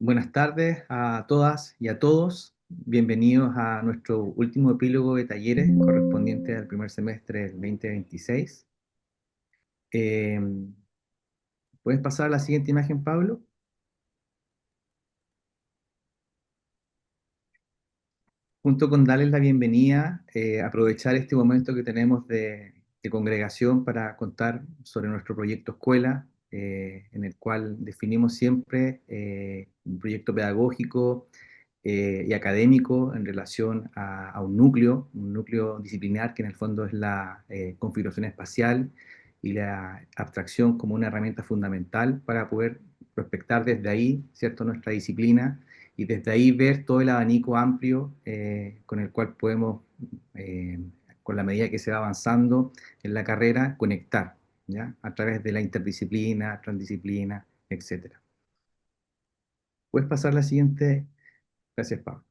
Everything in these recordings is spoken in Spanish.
Buenas tardes a todas y a todos. Bienvenidos a nuestro último epílogo de talleres correspondiente al primer semestre del 2026. Eh, ¿Puedes pasar a la siguiente imagen, Pablo? Junto con darles la bienvenida, aprovechar este momento que tenemos de congregación para contar sobre nuestro proyecto escuela, en el cual definimos siempre un proyecto pedagógico y académico en relación a un núcleo disciplinar que en el fondo es la configuración espacial y la abstracción como una herramienta fundamental para poder prospectar desde ahí, ¿cierto?, nuestra disciplina y desde ahí ver todo el abanico amplio con el cual podemos, eh, con la medida que se va avanzando en la carrera, conectar, ¿ya? A través de la interdisciplina, transdisciplina, etcétera. ¿Puedes pasar la siguiente? Gracias, Pablo.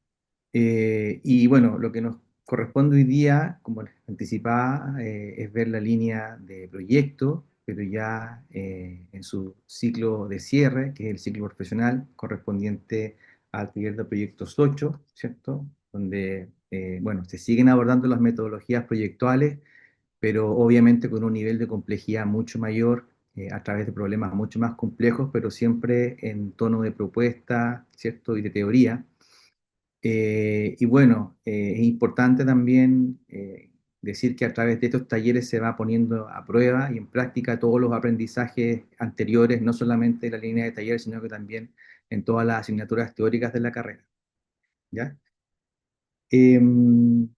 Y bueno, lo que nos corresponde hoy día, como les anticipaba, es ver la línea de proyecto, pero ya en su ciclo de cierre, que es el ciclo profesional correspondiente al taller de proyectos 8, ¿cierto? Donde, bueno, se siguen abordando las metodologías proyectuales, pero obviamente con un nivel de complejidad mucho mayor, a través de problemas mucho más complejos, pero siempre en tono de propuesta, ¿cierto? Y de teoría. Y bueno, es importante también decir que a través de estos talleres se va poniendo a prueba y en práctica todos los aprendizajes anteriores, no solamente en la línea de taller, sino que también en todas las asignaturas teóricas de la carrera, ¿ya? Em,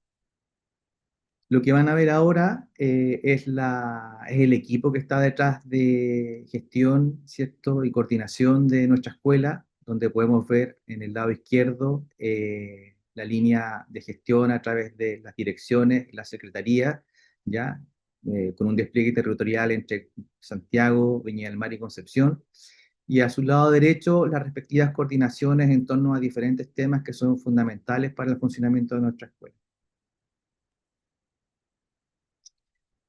lo que van a ver ahora es el equipo que está detrás de gestión, ¿cierto? Y coordinación de nuestra escuela, donde podemos ver en el lado izquierdo la línea de gestión a través de las direcciones y la secretaría, ¿ya? Con un despliegue territorial entre Santiago, Viña del Mar y Concepción. Y a su lado derecho, las respectivas coordinaciones en torno a diferentes temas que son fundamentales para el funcionamiento de nuestra escuela.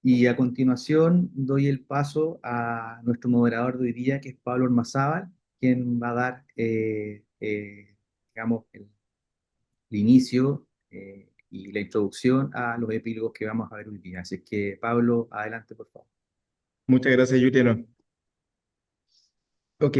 Y a continuación doy el paso a nuestro moderador de hoy día, que es Pablo Ormazábal, quien va a dar, digamos, el inicio y la introducción a los epílogos que vamos a ver hoy día. Así que, Pablo, adelante, por favor. Muchas gracias, Juliano. Ok,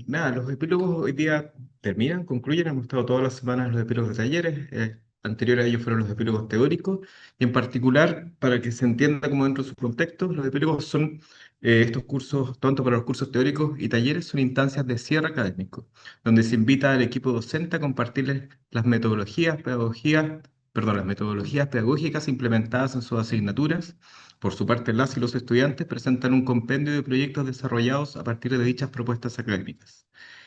nada, los epílogos hoy día terminan, concluyen. Hemos estado todas las semanas en los epílogos de talleres. Anteriores a ellos fueron los epílogos teóricos. Y en particular, para que se entienda como dentro de su contexto, los epílogos son estos cursos, tanto para los cursos teóricos y talleres, son instancias de cierre académico, donde se invita al equipo docente a compartirles las metodologías pedagógicas implementadas en sus asignaturas. Por su parte, las y los estudiantes presentan un compendio de proyectos desarrollados a partir de dichas propuestas académicas.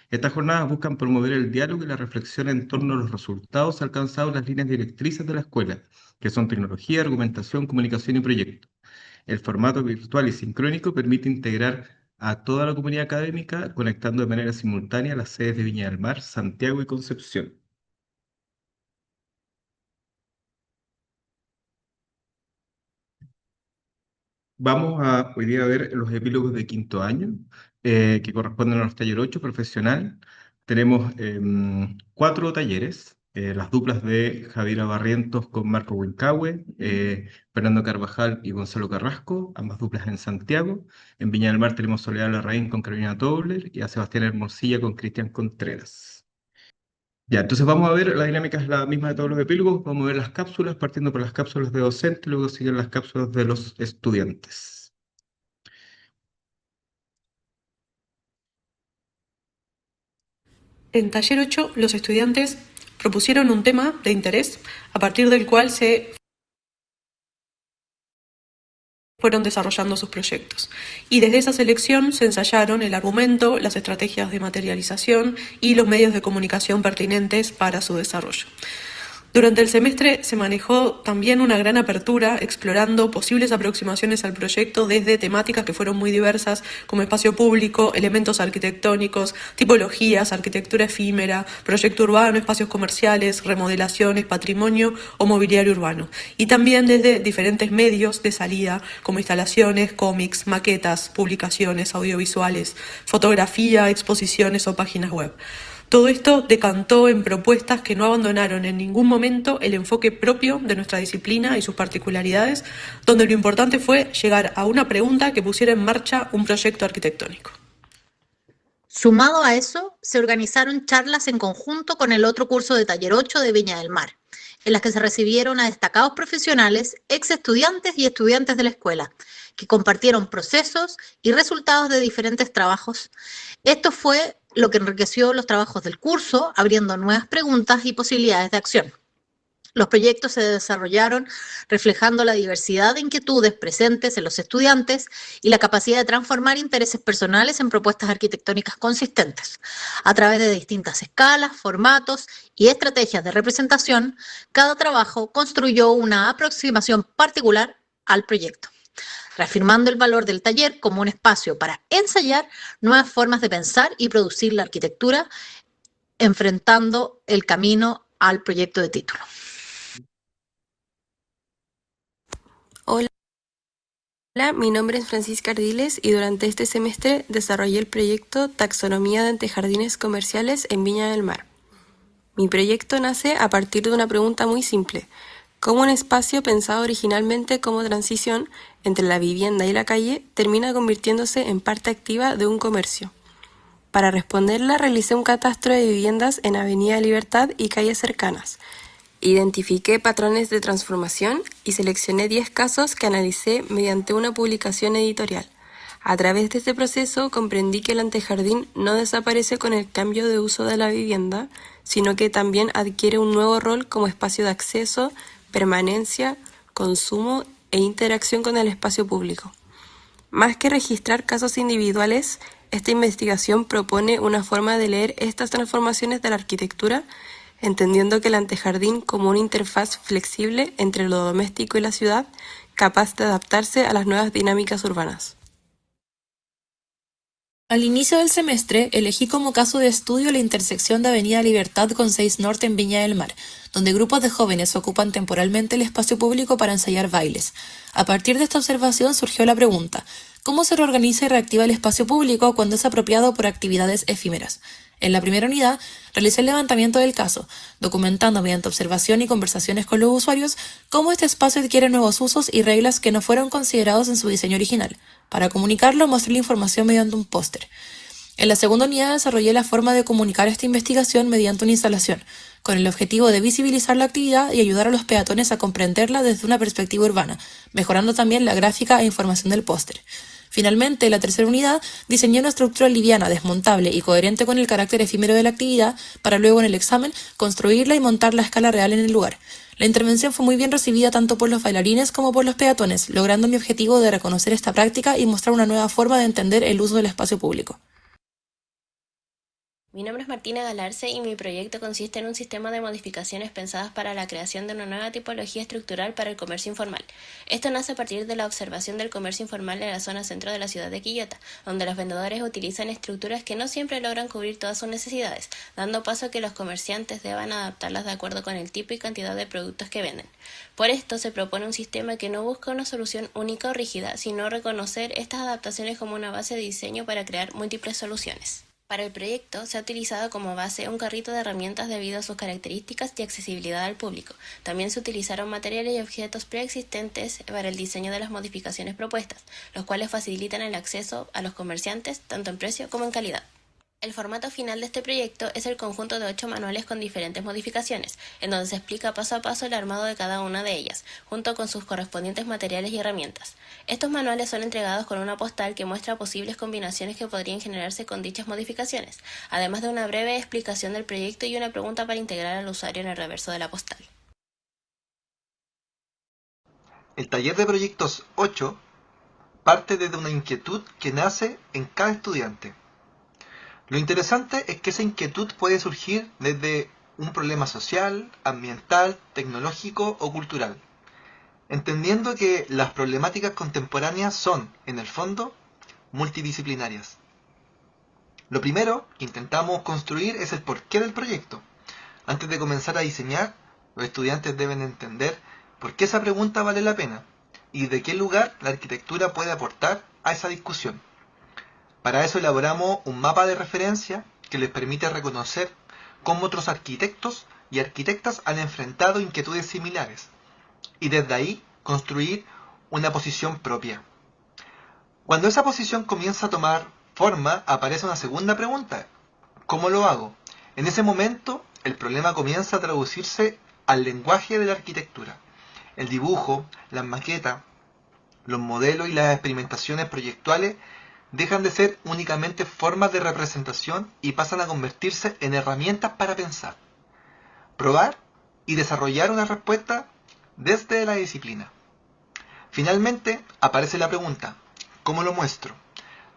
Estas jornadas buscan promover el diálogo y la reflexión en torno a los resultados alcanzados en las líneas directrices de la escuela, que son tecnología, argumentación, comunicación y proyecto. El formato virtual y sincrónico permite integrar a toda la comunidad académica, conectando de manera simultánea las sedes de Viña del Mar, Santiago y Concepción. Vamos a hoy día a ver los epílogos de quinto año, que corresponden a los taller 8 profesional. Tenemos cuatro talleres, las duplas de Javiera Barrientos con Marco Huincahue, Fernando Carvajal y Gonzalo Carrasco, ambas duplas en Santiago. En Viña del Mar tenemos Soledad Larraín con Carolina Tobler y a Sebastián Hermosilla con Cristian Contreras. Ya, entonces vamos a ver, la dinámica es la misma de todos los epílogos, vamos a ver las cápsulas, partiendo por las cápsulas de docente, luego siguen las cápsulas de los estudiantes. En taller 8, los estudiantes propusieron un tema de interés a partir del cual se fueron desarrollando sus proyectos. Y desde esa selección se ensayaron el argumento, las estrategias de materialización y los medios de comunicación pertinentes para su desarrollo. Durante el semestre se manejó también una gran apertura explorando posibles aproximaciones al proyecto desde temáticas que fueron muy diversas como espacio público, elementos arquitectónicos, tipologías, arquitectura efímera, proyecto urbano, espacios comerciales, remodelaciones, patrimonio o mobiliario urbano. Y también desde diferentes medios de salida como instalaciones, cómics, maquetas, publicaciones, audiovisuales, fotografía, exposiciones o páginas web. Todo esto decantó en propuestas que no abandonaron en ningún momento el enfoque propio de nuestra disciplina y sus particularidades, donde lo importante fue llegar a una pregunta que pusiera en marcha un proyecto arquitectónico. Sumado a eso, se organizaron charlas en conjunto con el otro curso de Taller 8 de Viña del Mar, en las que se recibieron a destacados profesionales, ex estudiantes y estudiantes de la escuela, que compartieron procesos y resultados de diferentes trabajos. Esto fue lo que enriqueció los trabajos del curso, abriendo nuevas preguntas y posibilidades de acción. Los proyectos se desarrollaron reflejando la diversidad de inquietudes presentes en los estudiantes y la capacidad de transformar intereses personales en propuestas arquitectónicas consistentes. A través de distintas escalas, formatos y estrategias de representación, cada trabajo construyó una aproximación particular al proyecto, reafirmando el valor del taller como un espacio para ensayar nuevas formas de pensar y producir la arquitectura, enfrentando el camino al proyecto de título. Hola, mi nombre es Francisca Ardiles y durante este semestre desarrollé el proyecto Taxonomía de Antejardines Comerciales en Viña del Mar. Mi proyecto nace a partir de una pregunta muy simple: ¿cómo un espacio pensado originalmente como transición entre la vivienda y la calle termina convirtiéndose en parte activa de un comercio? Para responderla realicé un catastro de viviendas en Avenida Libertad y calles cercanas. Identifiqué patrones de transformación y seleccioné 10 casos que analicé mediante una publicación editorial. A través de este proceso comprendí que el antejardín no desaparece con el cambio de uso de la vivienda, sino que también adquiere un nuevo rol como espacio de acceso, permanencia, consumo e interacción con el espacio público. Más que registrar casos individuales, esta investigación propone una forma de leer estas transformaciones de la arquitectura, entendiendo que el antejardín como una interfaz flexible entre lo doméstico y la ciudad, capaz de adaptarse a las nuevas dinámicas urbanas. Al inicio del semestre, elegí como caso de estudio la intersección de Avenida Libertad con 6 Norte en Viña del Mar, donde grupos de jóvenes ocupan temporalmente el espacio público para ensayar bailes. A partir de esta observación surgió la pregunta: ¿cómo se reorganiza y reactiva el espacio público cuando es apropiado por actividades efímeras? En la primera unidad, realicé el levantamiento del caso, documentando mediante observación y conversaciones con los usuarios cómo este espacio adquiere nuevos usos y reglas que no fueron considerados en su diseño original. Para comunicarlo, mostré la información mediante un póster. En la segunda unidad desarrollé la forma de comunicar esta investigación mediante una instalación, con el objetivo de visibilizar la actividad y ayudar a los peatones a comprenderla desde una perspectiva urbana, mejorando también la gráfica e información del póster. Finalmente, en la tercera unidad, diseñé una estructura liviana, desmontable y coherente con el carácter efímero de la actividad, para luego en el examen construirla y montarla a escala real en el lugar. La intervención fue muy bien recibida tanto por los bailarines como por los peatones, logrando mi objetivo de reconocer esta práctica y mostrar una nueva forma de entender el uso del espacio público. Mi nombre es Martina Galarce y mi proyecto consiste en un sistema de modificaciones pensadas para la creación de una nueva tipología estructural para el comercio informal. Esto nace a partir de la observación del comercio informal en la zona centro de la ciudad de Quillota, donde los vendedores utilizan estructuras que no siempre logran cubrir todas sus necesidades, dando paso a que los comerciantes deban adaptarlas de acuerdo con el tipo y cantidad de productos que venden. Por esto se propone un sistema que no busca una solución única o rígida, sino reconocer estas adaptaciones como una base de diseño para crear múltiples soluciones. Para el proyecto se ha utilizado como base un carrito de herramientas debido a sus características y accesibilidad al público. También se utilizaron materiales y objetos preexistentes para el diseño de las modificaciones propuestas, los cuales facilitan el acceso a los comerciantes tanto en precio como en calidad. El formato final de este proyecto es el conjunto de 8 manuales con diferentes modificaciones, en donde se explica paso a paso el armado de cada una de ellas, junto con sus correspondientes materiales y herramientas. Estos manuales son entregados con una postal que muestra posibles combinaciones que podrían generarse con dichas modificaciones, además de una breve explicación del proyecto y una pregunta para integrar al usuario en el reverso de la postal. El taller de proyectos 8 parte desde una inquietud que nace en cada estudiante. Lo interesante es que esa inquietud puede surgir desde un problema social, ambiental, tecnológico o cultural, entendiendo que las problemáticas contemporáneas son, en el fondo, multidisciplinarias. Lo primero que intentamos construir es el porqué del proyecto. Antes de comenzar a diseñar, los estudiantes deben entender por qué esa pregunta vale la pena y de qué lugar la arquitectura puede aportar a esa discusión. Para eso elaboramos un mapa de referencia que les permite reconocer cómo otros arquitectos y arquitectas han enfrentado inquietudes similares y desde ahí construir una posición propia. Cuando esa posición comienza a tomar forma, aparece una segunda pregunta: ¿cómo lo hago? En ese momento, el problema comienza a traducirse al lenguaje de la arquitectura. El dibujo, las maquetas, los modelos y las experimentaciones proyectuales dejan de ser únicamente formas de representación y pasan a convertirse en herramientas para pensar, probar y desarrollar una respuesta desde la disciplina. Finalmente, aparece la pregunta: ¿cómo lo muestro?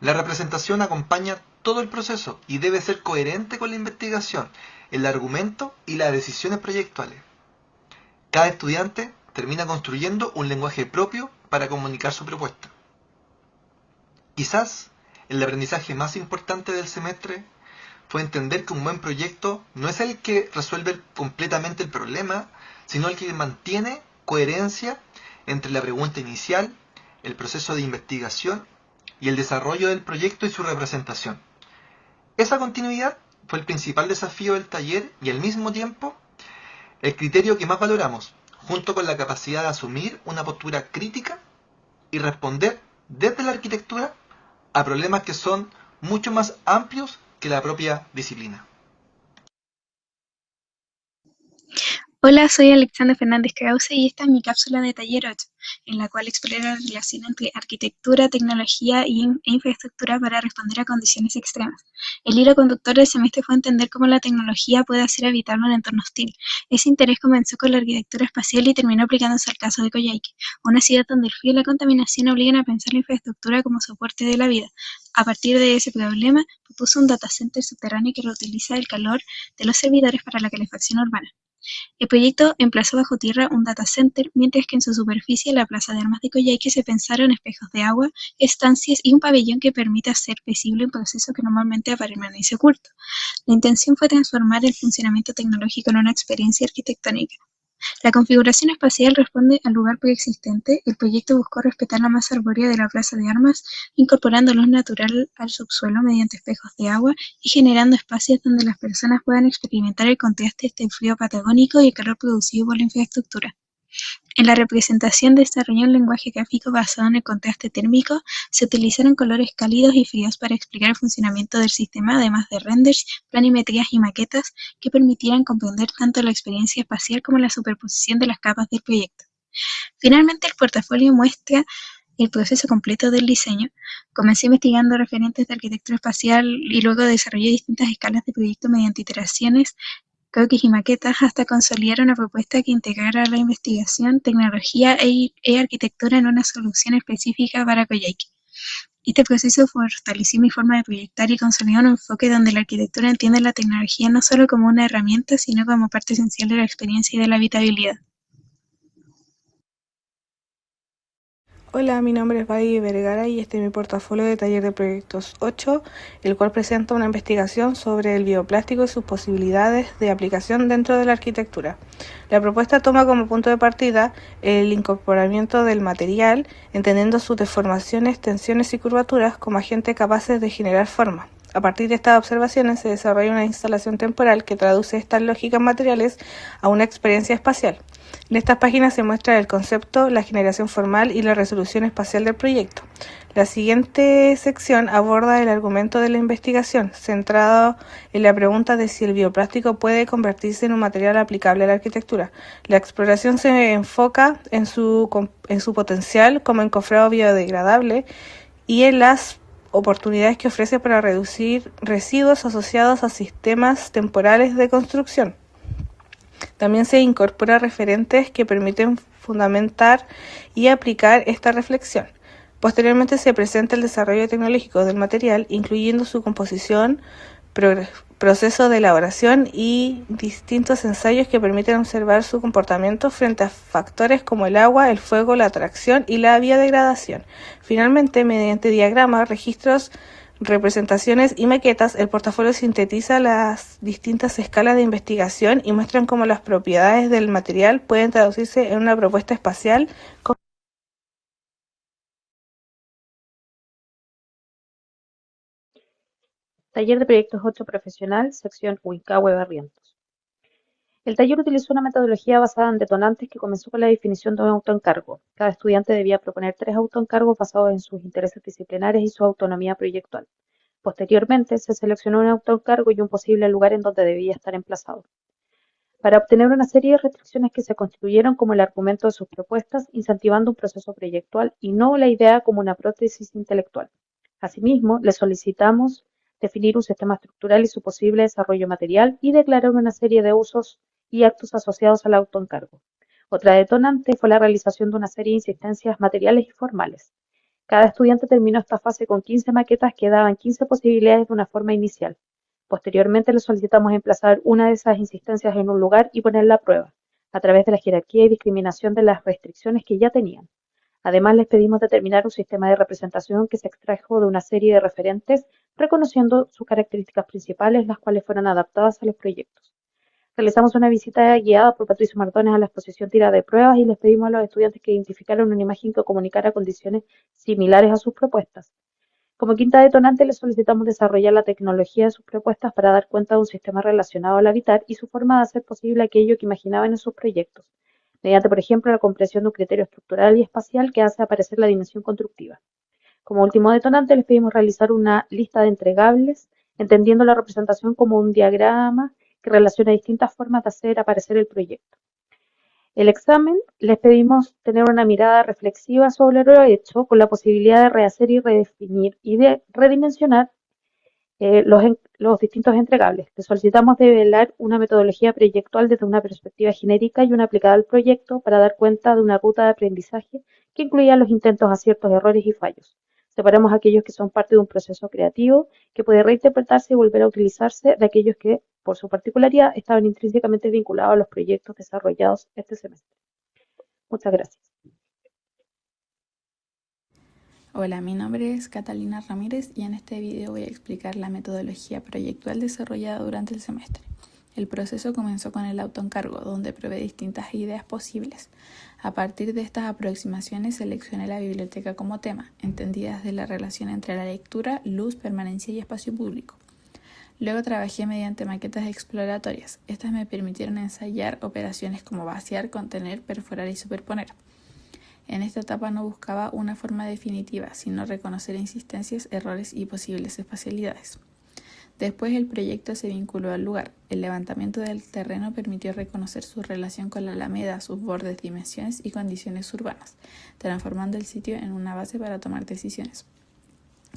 La representación acompaña todo el proceso y debe ser coherente con la investigación, el argumento y las decisiones proyectuales. Cada estudiante termina construyendo un lenguaje propio para comunicar su propuesta. Quizás el aprendizaje más importante del semestre fue entender que un buen proyecto no es el que resuelve completamente el problema, sino el que mantiene coherencia entre la pregunta inicial, el proceso de investigación y el desarrollo del proyecto y su representación. Esa continuidad fue el principal desafío del taller y al mismo tiempo el criterio que más valoramos, junto con la capacidad de asumir una postura crítica y responder desde la arquitectura a problemas que son mucho más amplios que la propia disciplina. Hola, soy Alexandra Fernández Krause y esta es mi cápsula de taller 8, en la cual exploro la relación entre arquitectura, tecnología e infraestructura para responder a condiciones extremas. El hilo conductor del semestre fue entender cómo la tecnología puede hacer habitable un entorno hostil. Ese interés comenzó con la arquitectura espacial y terminó aplicándose al caso de Coyhaique, una ciudad donde el frío y la contaminación obligan a pensar la infraestructura como soporte de la vida. A partir de ese problema, propuso un data center subterráneo que reutiliza el calor de los servidores para la calefacción urbana. El proyecto emplazó bajo tierra un data center, mientras que en su superficie la plaza de armas de Coyhaique se pensaron espejos de agua, estancias y un pabellón que permita hacer visible un proceso que normalmente permanece oculto. La intención fue transformar el funcionamiento tecnológico en una experiencia arquitectónica. La configuración espacial responde al lugar preexistente. El proyecto buscó respetar la masa arbórea de la plaza de armas, incorporando luz natural al subsuelo mediante espejos de agua y generando espacios donde las personas puedan experimentar el contraste entre el frío patagónico y el calor producido por la infraestructura. En la representación desarrolló un lenguaje gráfico basado en el contraste térmico. Se utilizaron colores cálidos y fríos para explicar el funcionamiento del sistema, además de renders, planimetrías y maquetas que permitieran comprender tanto la experiencia espacial como la superposición de las capas del proyecto. Finalmente, el portafolio muestra el proceso completo del diseño. Comencé investigando referentes de arquitectura espacial y luego desarrollé distintas escalas de proyecto mediante iteraciones, croquis y maquetas, hasta consolidar una propuesta que integrara la investigación, tecnología e arquitectura en una solución específica para Coyhaique. Este proceso fortaleció mi forma de proyectar y consolidó un enfoque donde la arquitectura entiende la tecnología no solo como una herramienta, sino como parte esencial de la experiencia y de la habitabilidad. Hola, mi nombre es Babi Vergara y este es mi portafolio de taller de proyectos 8, el cual presenta una investigación sobre el bioplástico y sus posibilidades de aplicación dentro de la arquitectura. La propuesta toma como punto de partida el incorporamiento del material, entendiendo sus deformaciones, tensiones y curvaturas como agentes capaces de generar forma. A partir de estas observaciones se desarrolla una instalación temporal que traduce estas lógicas materiales a una experiencia espacial. En estas páginas se muestra el concepto, la generación formal y la resolución espacial del proyecto. La siguiente sección aborda el argumento de la investigación, centrado en la pregunta de si el bioplástico puede convertirse en un material aplicable a la arquitectura. La exploración se enfoca en su potencial como encofrado biodegradable y en las oportunidades que ofrece para reducir residuos asociados a sistemas temporales de construcción. También se incorpora referentes que permiten fundamentar y aplicar esta reflexión. Posteriormente se presenta el desarrollo tecnológico del material, incluyendo su composición, proceso de elaboración y distintos ensayos que permiten observar su comportamiento frente a factores como el agua, el fuego, la tracción y la biodegradación. Finalmente, mediante diagramas, registros, representaciones y maquetas, el portafolio sintetiza las distintas escalas de investigación y muestran cómo las propiedades del material pueden traducirse en una propuesta espacial. Taller de Proyectos 8 Profesional, sección Huicahue Barrientos. El taller utilizó una metodología basada en detonantes que comenzó con la definición de un autoencargo. Cada estudiante debía proponer 3 autoencargos basados en sus intereses disciplinares y su autonomía proyectual. Posteriormente, se seleccionó un autoencargo y un posible lugar en donde debía estar emplazado, para obtener una serie de restricciones que se constituyeron como el argumento de sus propuestas, incentivando un proceso proyectual y no la idea como una prótesis intelectual. Asimismo, le solicitamos definir un sistema estructural y su posible desarrollo material y declarar una serie de usos y actos asociados al autoencargo. Otra detonante fue la realización de una serie de insistencias materiales y formales. Cada estudiante terminó esta fase con 15 maquetas que daban 15 posibilidades de una forma inicial. Posteriormente le solicitamos emplazar una de esas insistencias en un lugar y ponerla a prueba, a través de la jerarquía y discriminación de las restricciones que ya tenían. Además, les pedimos determinar un sistema de representación que se extrajo de una serie de referentes, reconociendo sus características principales, las cuales fueron adaptadas a los proyectos. Realizamos una visita guiada por Patricio Mardones a la exposición tirada de pruebas y les pedimos a los estudiantes que identificaran una imagen que comunicara condiciones similares a sus propuestas. Como quinta detonante, les solicitamos desarrollar la tecnología de sus propuestas para dar cuenta de un sistema relacionado al hábitat y su forma de hacer posible aquello que imaginaban en sus proyectos, mediante, por ejemplo, la comprensión de un criterio estructural y espacial que hace aparecer la dimensión constructiva. Como último detonante, les pedimos realizar una lista de entregables, entendiendo la representación como un diagrama que relaciona distintas formas de hacer aparecer el proyecto. El examen, les pedimos tener una mirada reflexiva sobre lo hecho, con la posibilidad de rehacer y redefinir y de redimensionar los distintos entregables. Les solicitamos develar una metodología proyectual desde una perspectiva genérica y una aplicada al proyecto para dar cuenta de una ruta de aprendizaje que incluya los intentos, aciertos, errores y fallos. Separamos aquellos que son parte de un proceso creativo que puede reinterpretarse y volver a utilizarse de aquellos que, por su particularidad, estaban intrínsecamente vinculados a los proyectos desarrollados este semestre. Muchas gracias. Hola, mi nombre es Catalina Ramírez y en este video voy a explicar la metodología proyectual desarrollada durante el semestre. El proceso comenzó con el autoencargo, donde probé distintas ideas posibles. A partir de estas aproximaciones seleccioné la biblioteca como tema, entendida desde la relación entre la lectura, luz, permanencia y espacio público. Luego trabajé mediante maquetas exploratorias. Estas me permitieron ensayar operaciones como vaciar, contener, perforar y superponer. En esta etapa no buscaba una forma definitiva, sino reconocer insistencias, errores y posibles espacialidades. Después el proyecto se vinculó al lugar. El levantamiento del terreno permitió reconocer su relación con la alameda, sus bordes, dimensiones y condiciones urbanas, transformando el sitio en una base para tomar decisiones.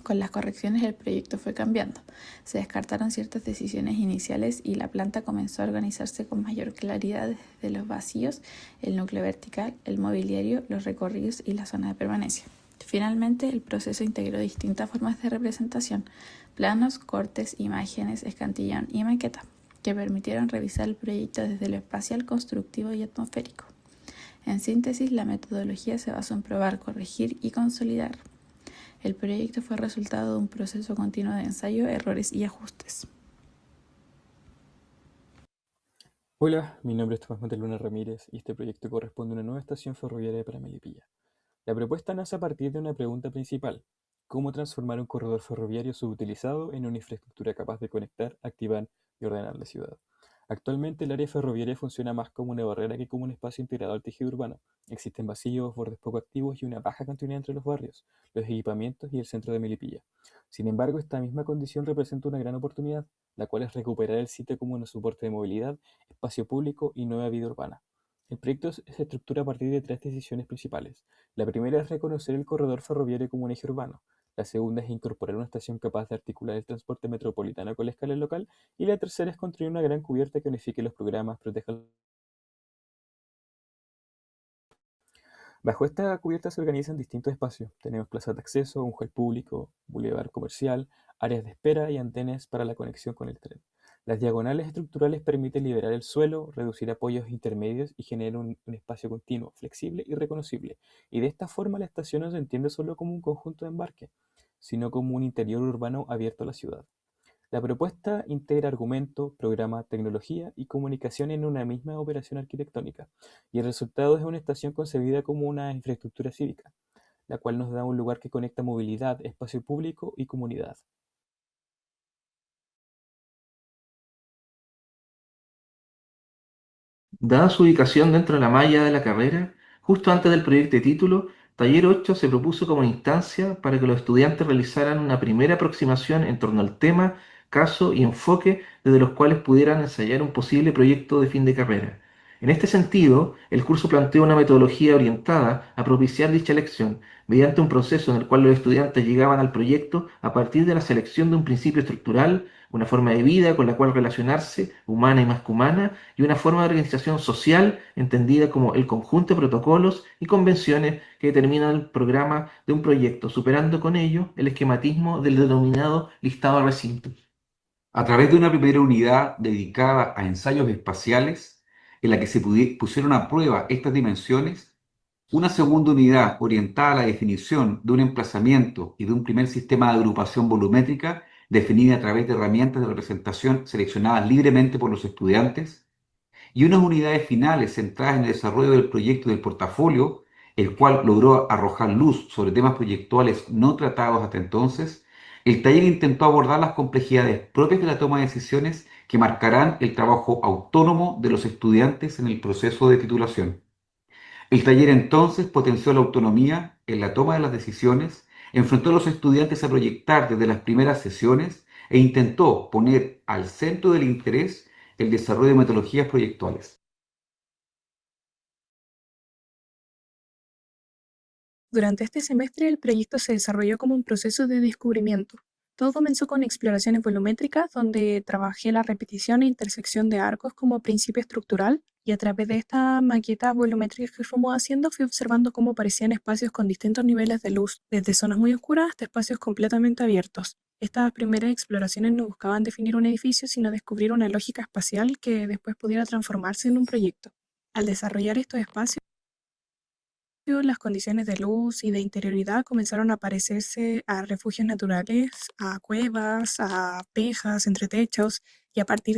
Con las correcciones el proyecto fue cambiando. Se descartaron ciertas decisiones iniciales y la planta comenzó a organizarse con mayor claridad desde los vacíos, el núcleo vertical, el mobiliario, los recorridos y la zona de permanencia. Finalmente, el proceso integró distintas formas de representación, planos, cortes, imágenes, escantillón y maqueta, que permitieron revisar el proyecto desde lo espacial, constructivo y atmosférico. En síntesis, la metodología se basó en probar, corregir y consolidar. El proyecto fue resultado de un proceso continuo de ensayo, errores y ajustes. Hola, mi nombre es Tomás Monteluna Ramírez y este proyecto corresponde a una nueva estación ferroviaria para Melipilla. La propuesta nace a partir de una pregunta principal: ¿cómo transformar un corredor ferroviario subutilizado en una infraestructura capaz de conectar, activar y ordenar la ciudad? Actualmente el área ferroviaria funciona más como una barrera que como un espacio integrado al tejido urbano. Existen vacíos, bordes poco activos y una baja continuidad entre los barrios, los equipamientos y el centro de Melipilla. Sin embargo, esta misma condición representa una gran oportunidad, la cual es recuperar el sitio como un soporte de movilidad, espacio público y nueva vida urbana. El proyecto se estructura a partir de 3 decisiones principales. La primera es reconocer el corredor ferroviario como un eje urbano. La segunda es incorporar una estación capaz de articular el transporte metropolitano con la escala local. Y la tercera es construir una gran cubierta que unifique los programas, proteja. Bajo esta cubierta se organizan distintos espacios. Tenemos plazas de acceso, un hall público, bulevar comercial, áreas de espera y antenas para la conexión con el tren. Las diagonales estructurales permiten liberar el suelo, reducir apoyos intermedios y generar un espacio continuo, flexible y reconocible. Y de esta forma la estación no se entiende solo como un conjunto de embarque, sino como un interior urbano abierto a la ciudad. La propuesta integra argumento, programa, tecnología y comunicación en una misma operación arquitectónica, y el resultado es una estación concebida como una infraestructura cívica, la cual nos da un lugar que conecta movilidad, espacio público y comunidad. Dada su ubicación dentro de la malla de la carrera, justo antes del proyecto de título, Taller 8 se propuso como instancia para que los estudiantes realizaran una primera aproximación en torno al tema, caso y enfoque desde los cuales pudieran ensayar un posible proyecto de fin de carrera. En este sentido, el curso planteó una metodología orientada a propiciar dicha elección, mediante un proceso en el cual los estudiantes llegaban al proyecto a partir de la selección de un principio estructural, una forma de vida con la cual relacionarse, humana y más que humana, y una forma de organización social entendida como el conjunto de protocolos y convenciones que determinan el programa de un proyecto, superando con ello el esquematismo del denominado listado de recintos. A través de una primera unidad dedicada a ensayos espaciales, en la que se pusieron a prueba estas dimensiones, una segunda unidad orientada a la definición de un emplazamiento y de un primer sistema de agrupación volumétrica definida a través de herramientas de representación seleccionadas libremente por los estudiantes, y unas unidades finales centradas en el desarrollo del proyecto del portafolio, el cual logró arrojar luz sobre temas proyectuales no tratados hasta entonces. El taller intentó abordar las complejidades propias de la toma de decisiones que marcarán el trabajo autónomo de los estudiantes en el proceso de titulación. El taller entonces potenció la autonomía en la toma de las decisiones, enfrentó a los estudiantes a proyectar desde las primeras sesiones e intentó poner al centro del interés el desarrollo de metodologías proyectuales. Durante este semestre, el proyecto se desarrolló como un proceso de descubrimiento. Todo comenzó con exploraciones volumétricas, donde trabajé la repetición e intersección de arcos como principio estructural, y a través de estas maquetas volumétricas que fuimos haciendo, fui observando cómo aparecían espacios con distintos niveles de luz, desde zonas muy oscuras hasta espacios completamente abiertos. Estas primeras exploraciones no buscaban definir un edificio, sino descubrir una lógica espacial que después pudiera transformarse en un proyecto. Al desarrollar estos espacios, las condiciones de luz y de interioridad comenzaron a parecerse a refugios naturales, a cuevas, a tejas, entretechos, y a partir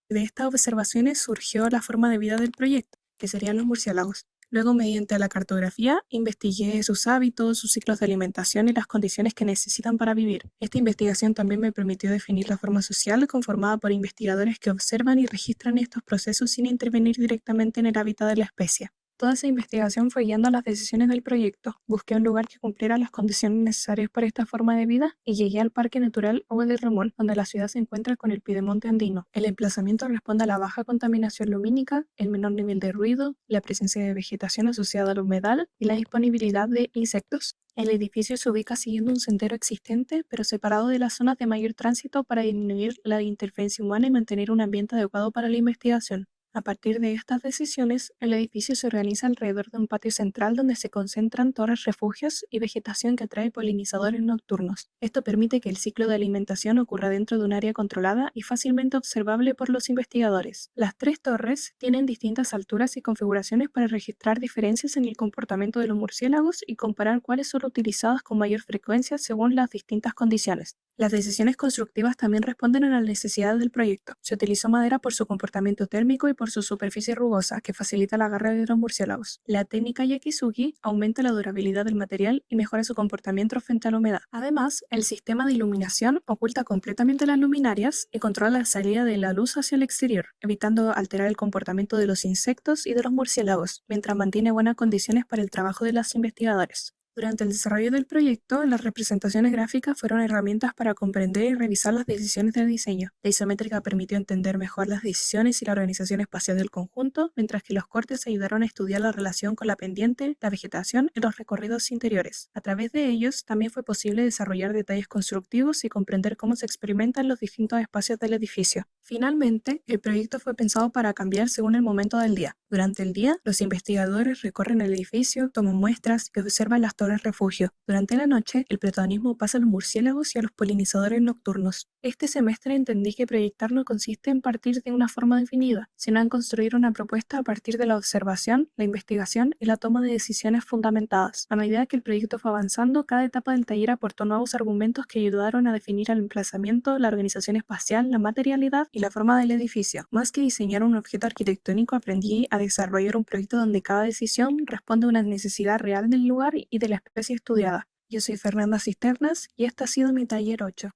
de estas observaciones surgió la forma de vida del proyecto, que serían los murciélagos. Luego, mediante la cartografía, investigué sus hábitos, sus ciclos de alimentación y las condiciones que necesitan para vivir. Esta investigación también me permitió definir la forma social conformada por investigadores que observan y registran estos procesos sin intervenir directamente en el hábitat de la especie. Toda esa investigación fue guiando las decisiones del proyecto. Busqué un lugar que cumpliera las condiciones necesarias para esta forma de vida y llegué al Parque Natural Hugo de Ramón, donde la ciudad se encuentra con el piedemonte andino. El emplazamiento responde a la baja contaminación lumínica, el menor nivel de ruido, la presencia de vegetación asociada al humedal y la disponibilidad de insectos. El edificio se ubica siguiendo un sendero existente, pero separado de las zonas de mayor tránsito para disminuir la interferencia humana y mantener un ambiente adecuado para la investigación. A partir de estas decisiones, el edificio se organiza alrededor de un patio central donde se concentran torres refugios y vegetación que atrae polinizadores nocturnos. Esto permite que el ciclo de alimentación ocurra dentro de un área controlada y fácilmente observable por los investigadores. Las tres torres tienen distintas alturas y configuraciones para registrar diferencias en el comportamiento de los murciélagos y comparar cuáles son utilizadas con mayor frecuencia según las distintas condiciones. Las decisiones constructivas también responden a las necesidades del proyecto. Se utilizó madera por su comportamiento térmico y por su superficie rugosa, que facilita el agarre de los murciélagos. La técnica Yakizuki aumenta la durabilidad del material y mejora su comportamiento frente a la humedad. Además, el sistema de iluminación oculta completamente las luminarias y controla la salida de la luz hacia el exterior, evitando alterar el comportamiento de los insectos y de los murciélagos, mientras mantiene buenas condiciones para el trabajo de los investigadores. Durante el desarrollo del proyecto, las representaciones gráficas fueron herramientas para comprender y revisar las decisiones de diseño. La isométrica permitió entender mejor las decisiones y la organización espacial del conjunto, mientras que los cortes ayudaron a estudiar la relación con la pendiente, la vegetación y los recorridos interiores. A través de ellos, también fue posible desarrollar detalles constructivos y comprender cómo se experimentan los distintos espacios del edificio. Finalmente, el proyecto fue pensado para cambiar según el momento del día. Durante el día, los investigadores recorren el edificio, toman muestras y observan las torres refugio. Durante la noche, el protagonismo pasa a los murciélagos y a los polinizadores nocturnos. Este semestre entendí que proyectar no consiste en partir de una forma definida, sino en construir una propuesta a partir de la observación, la investigación y la toma de decisiones fundamentadas. A medida que el proyecto fue avanzando, cada etapa del taller aportó nuevos argumentos que ayudaron a definir el emplazamiento, la organización espacial, la materialidad y la forma del edificio. Más que diseñar un objeto arquitectónico, aprendí a desarrollar un proyecto donde cada decisión responde a una necesidad real del lugar y de la especie estudiada. Yo soy Fernanda Cisternas y este ha sido mi taller 8.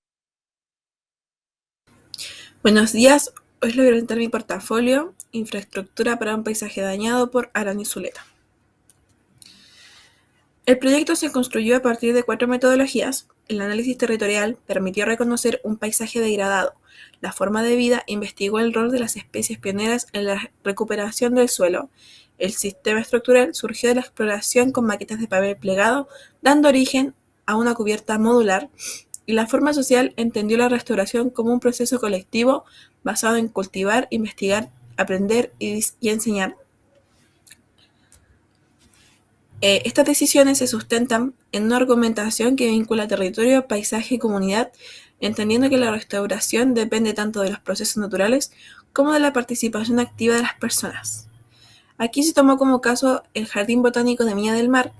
Buenos días, hoy les voy a presentar mi portafolio, Infraestructura para un paisaje dañado por Arani Zuleta. El proyecto se construyó a partir de 4 metodologías. El análisis territorial permitió reconocer un paisaje degradado. La forma de vida investigó el rol de las especies pioneras en la recuperación del suelo. El sistema estructural surgió de la exploración con maquetas de papel plegado, dando origen a una cubierta modular. Y la forma social entendió la restauración como un proceso colectivo basado en cultivar, investigar, aprender y enseñar. Estas decisiones se sustentan en una argumentación que vincula territorio, paisaje y comunidad, entendiendo que la restauración depende tanto de los procesos naturales como de la participación activa de las personas. Aquí se tomó como caso el Jardín Botánico de Viña del Mar,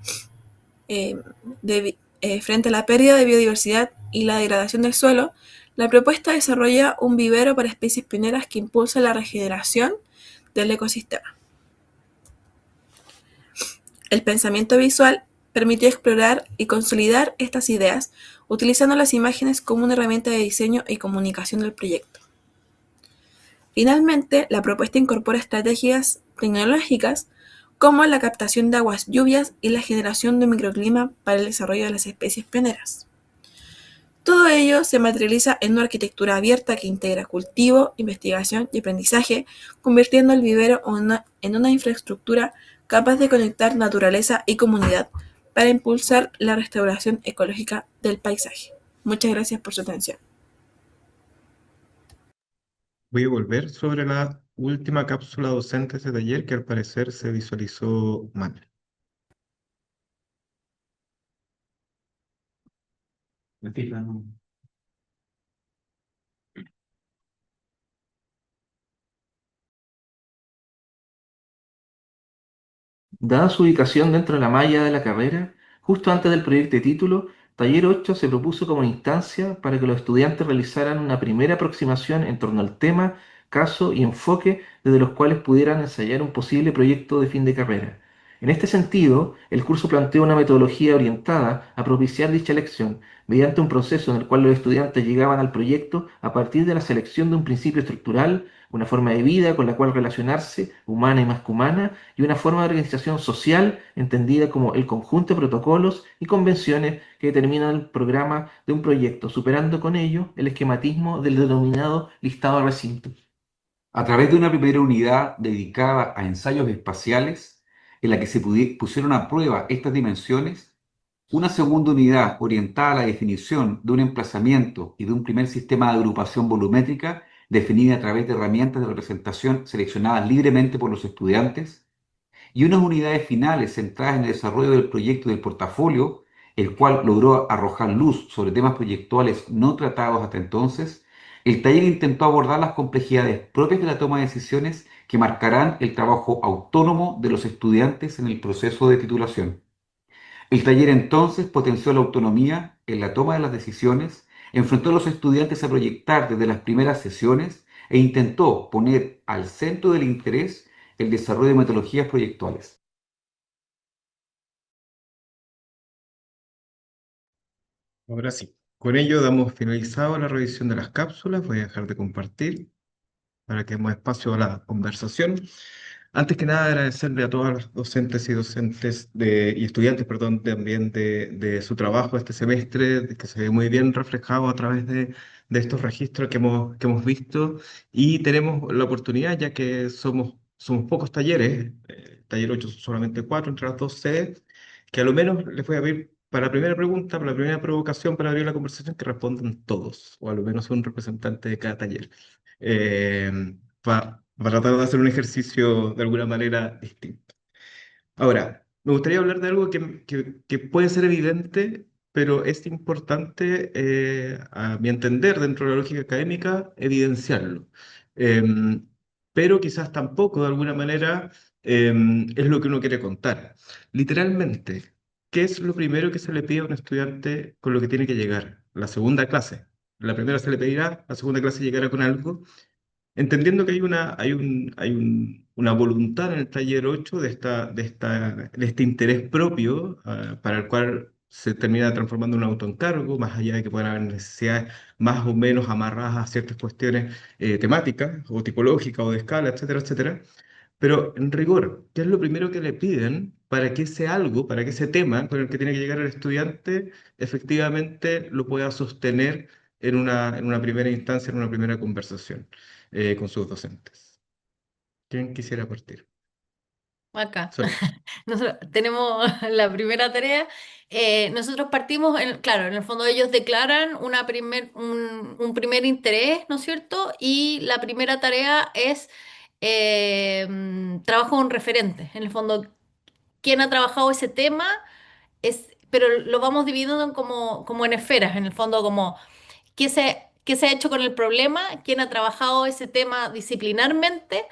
frente a la pérdida de biodiversidad y la degradación del suelo. La propuesta desarrolla un vivero para especies pioneras que impulsa la regeneración del ecosistema. El pensamiento visual permitió explorar y consolidar estas ideas, utilizando las imágenes como una herramienta de diseño y comunicación del proyecto. Finalmente, la propuesta incorpora estrategias tecnológicas como la captación de aguas lluvias y la generación de un microclima para el desarrollo de las especies pioneras. Todo ello se materializa en una arquitectura abierta que integra cultivo, investigación y aprendizaje, convirtiendo el vivero en una infraestructura capaz de conectar naturaleza y comunidad para impulsar la restauración ecológica del paisaje. Muchas gracias por su atención. Voy a volver sobre la última cápsula docente de este taller que al parecer se visualizó mal. Dada su ubicación dentro de la malla de la carrera, justo antes del proyecto de título, Taller 8 se propuso como instancia para que los estudiantes realizaran una primera aproximación en torno al tema, caso y enfoque desde los cuales pudieran ensayar un posible proyecto de fin de carrera. En este sentido, el curso planteó una metodología orientada a propiciar dicha elección, mediante un proceso en el cual los estudiantes llegaban al proyecto a partir de la selección de un principio estructural, una forma de vida con la cual relacionarse, humana y más que humana, y una forma de organización social entendida como el conjunto de protocolos y convenciones que determinan el programa de un proyecto, superando con ello el esquematismo del denominado listado de recintos. A través de una primera unidad dedicada a ensayos espaciales, en la que se pusieron a prueba estas dimensiones, una segunda unidad orientada a la definición de un emplazamiento y de un primer sistema de agrupación volumétrica definida a través de herramientas de representación seleccionadas libremente por los estudiantes, y unas unidades finales centradas en el desarrollo del proyecto del portafolio, el cual logró arrojar luz sobre temas proyectuales no tratados hasta entonces. El taller intentó abordar las complejidades propias de la toma de decisiones que marcarán el trabajo autónomo de los estudiantes en el proceso de titulación. El taller entonces potenció la autonomía en la toma de las decisiones, enfrentó a los estudiantes a proyectar desde las primeras sesiones e intentó poner al centro del interés el desarrollo de metodologías proyectuales. Ahora sí, con ello damos finalizado la revisión de las cápsulas. Voy a dejar de compartir para que demos espacio a la conversación. Antes que nada, agradecerle a todas las docentes y docentes y estudiantes, perdón, también de su trabajo este semestre, que se ve muy bien reflejado a través de estos registros que hemos visto. Y tenemos la oportunidad, ya que somos pocos talleres, taller 8 son solamente 4 entre las dos sedes, que a lo menos les voy a abrir para la primera pregunta, para la primera provocación, para abrir la conversación, que respondan todos, o a lo menos un representante de cada taller. para tratar de hacer un ejercicio de alguna manera distinto. Ahora, me gustaría hablar de algo que puede ser evidente, pero es importante, a mi entender, dentro de la lógica académica, evidenciarlo. Em, pero quizás tampoco, de alguna manera, es lo que uno quiere contar. Literalmente, ¿qué es lo primero que se le pide a un estudiante con lo que tiene que llegar? La segunda clase. La primera se le pedirá, la segunda clase llegará con algo. Entendiendo que hay una voluntad en el taller 8 de este interés propio, para el cual se termina transformando en un autoencargo, más allá de que puedan haber necesidades más o menos amarradas a ciertas cuestiones temáticas o tipológicas o de escala, etcétera, etcétera. Pero en rigor, ¿qué es lo primero que le piden para que ese algo, para que ese tema con el que tiene que llegar el estudiante efectivamente lo pueda sostener en una primera instancia, en una primera conversación con sus docentes? ¿Quién quisiera partir? Acá. Sole. Nosotros tenemos la primera tarea. Nosotros partimos, claro, en el fondo ellos declaran un primer interés, ¿no es cierto? Y la primera tarea es trabajo con referentes. En el fondo, quién ha trabajado ese tema, pero lo vamos dividiendo como en esferas, en el fondo como qué se ha hecho con el problema, quién ha trabajado ese tema disciplinarmente,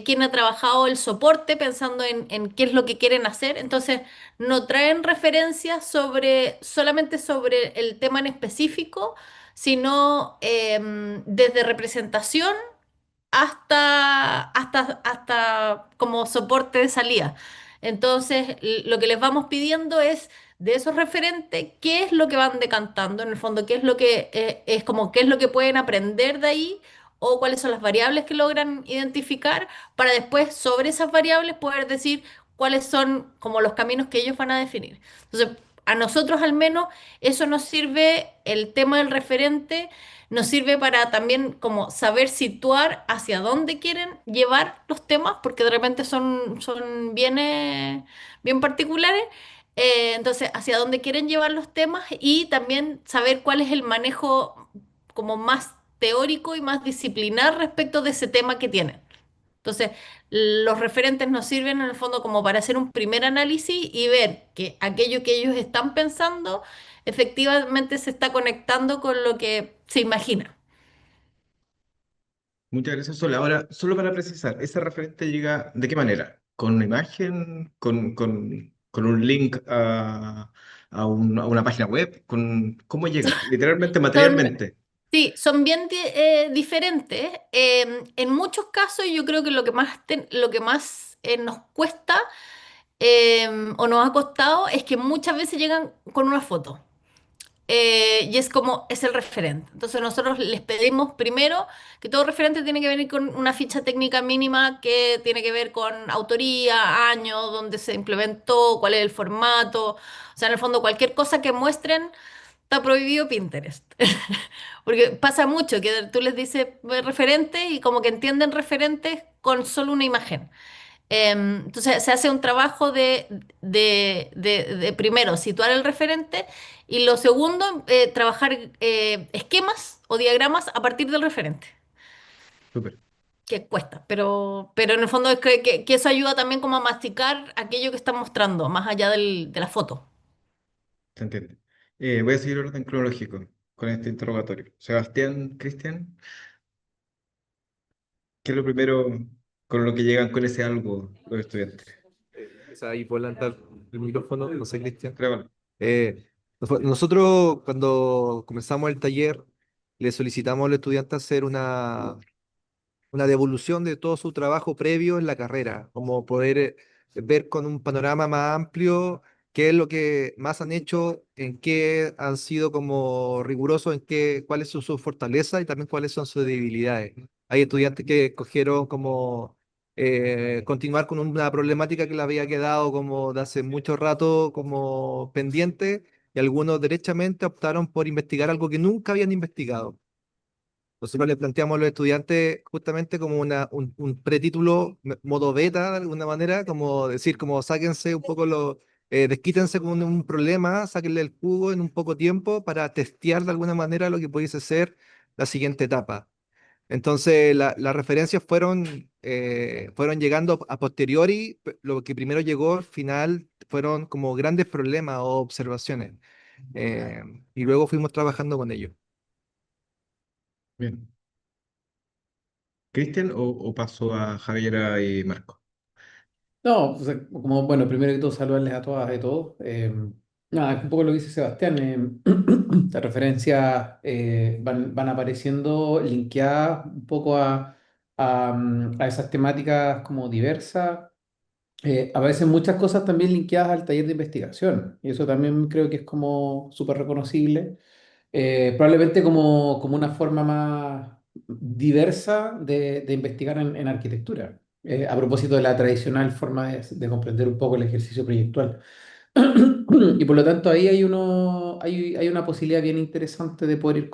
quién ha trabajado el soporte pensando en qué es lo que quieren hacer. Entonces, no traen referencias solamente sobre el tema en específico, sino desde representación hasta como soporte de salida. Entonces, lo que les vamos pidiendo es de esos referentes, qué es lo que van decantando, en el fondo, qué es lo que es como qué es lo que pueden aprender de ahí o cuáles son las variables que logran identificar para después sobre esas variables poder decir cuáles son como los caminos que ellos van a definir. Entonces, a nosotros al menos eso nos sirve, el tema del referente nos sirve para también como saber situar hacia dónde quieren llevar los temas, porque de repente son bien, bien particulares. Entonces, hacia dónde quieren llevar los temas y también saber cuál es el manejo como más teórico y más disciplinar respecto de ese tema que tienen. Entonces, los referentes nos sirven en el fondo como para hacer un primer análisis y ver que aquello que ellos están pensando efectivamente se está conectando con lo que se imagina. Muchas gracias, Sole. Ahora, solo para precisar, ¿ese referente llega de qué manera? ¿Con una imagen? ¿Con un link a una página web? ¿Cómo llega? Literalmente, Son, materialmente. sí, son bien diferentes. En muchos casos yo creo que lo que más nos cuesta o nos ha costado es que muchas veces llegan con una foto. Y es como, es el referente. Entonces nosotros les pedimos primero que todo referente tiene que venir con una ficha técnica mínima que tiene que ver con autoría, año, dónde se implementó, cuál es el formato. O sea, en el fondo cualquier cosa que muestren, está prohibido Pinterest. Porque pasa mucho que tú les dices referente y como que entienden referentes con solo una imagen. Entonces se hace un trabajo de primero situar el referente y lo segundo, trabajar esquemas o diagramas a partir del referente, Súper, que cuesta, pero en el fondo es que eso ayuda también como a masticar aquello que están mostrando, más allá de la foto. se entiende. Voy a seguir el orden cronológico con este interrogatorio. Sebastián, Cristian, ¿qué es lo primero con lo que llegan con ese algo los estudiantes? O sea, ahí puedo levantar el micrófono, no sé, Cristian. Grábalo. Nosotros cuando comenzamos el taller le solicitamos al estudiante hacer una devolución de todo su trabajo previo en la carrera, como poder ver con un panorama más amplio qué es lo que más han hecho, en qué han sido como rigurosos, cuáles son sus fortalezas y también cuáles son sus debilidades. Hay estudiantes que escogieron como continuar con una problemática que le había quedado como de hace mucho rato como pendiente y algunos derechamente optaron por investigar algo que nunca habían investigado. Nosotros le planteamos a los estudiantes justamente como un pretítulo modo beta, de alguna manera, como decir, como sáquense un poco desquítense con un problema, sáquenle el jugo en un poco tiempo para testear de alguna manera lo que pudiese ser la siguiente etapa. Entonces, las referencias fueron fueron llegando a posteriori, lo que primero llegó al final fueron como grandes problemas o observaciones. eh, y luego fuimos trabajando con ellos. Bien. ¿Cristian o paso a Javiera y Marco? No, pues, como, bueno, primero que todo, saludarles a todas y todos. Nada, es un poco lo que dice Sebastián. Las referencias van apareciendo linkeadas un poco a esas temáticas como diversas. Aparecen muchas cosas también linkeadas al taller de investigación, y eso también creo que es como súper reconocible. Probablemente como una forma más diversa de investigar en arquitectura, a propósito de la tradicional forma de comprender un poco el ejercicio proyectual. Y por lo tanto ahí hay una posibilidad bien interesante de poder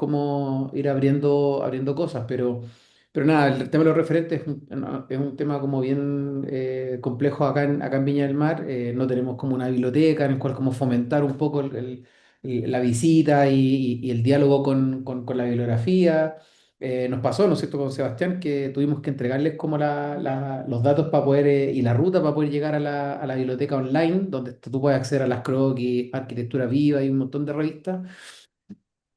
ir abriendo cosas, pero nada, el tema de los referentes es un tema como bien complejo acá en Viña del Mar. No tenemos como una biblioteca en el cual como fomentar un poco la visita y el diálogo con la bibliografía. Nos pasó, ¿no es cierto?, con Sebastián, que tuvimos que entregarles como los datos para poder, y la ruta para poder llegar a la biblioteca online, donde tú puedes acceder a las croquis, Arquitectura Viva y un montón de revistas.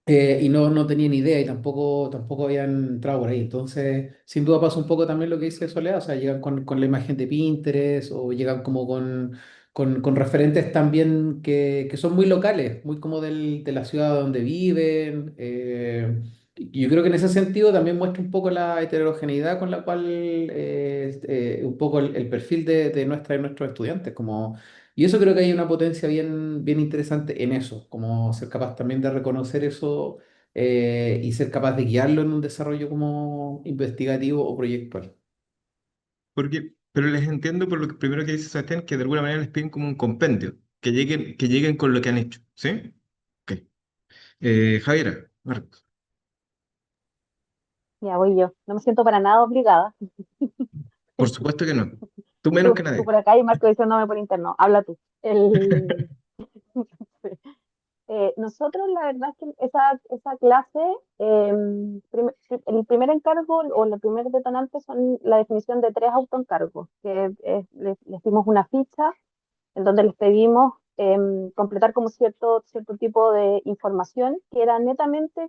Y no tenía ni idea y tampoco habían entrado por ahí. Entonces, sin duda pasa un poco también lo que dice Soledad, o sea, llegan con la imagen de Pinterest o llegan como con referentes también que son muy locales, muy como de la ciudad donde viven. Y yo creo que en ese sentido también muestra un poco la heterogeneidad con la cual un poco el perfil de nuestros estudiantes, como y eso creo que hay una potencia bien interesante en eso, como ser capaz también de reconocer eso y ser capaz de guiarlo en un desarrollo como investigativo o proyectual. Pero les entiendo por lo que primero que dice Sebastián, que de alguna manera les piden como un compendio, que lleguen con lo que han hecho, ¿sí? Ok. Javiera, Marco. Ya voy yo. No me siento para nada obligada. Por supuesto que no. Tú Y menos que tú nadie. por acá y Marco diciéndome por interno. Habla tú. Nosotros, la verdad es que esa clase, el primer encargo o el primer detonante son la definición de 3 autoencargos, que les dimos una ficha en donde les pedimos completar como cierto tipo de información que era netamente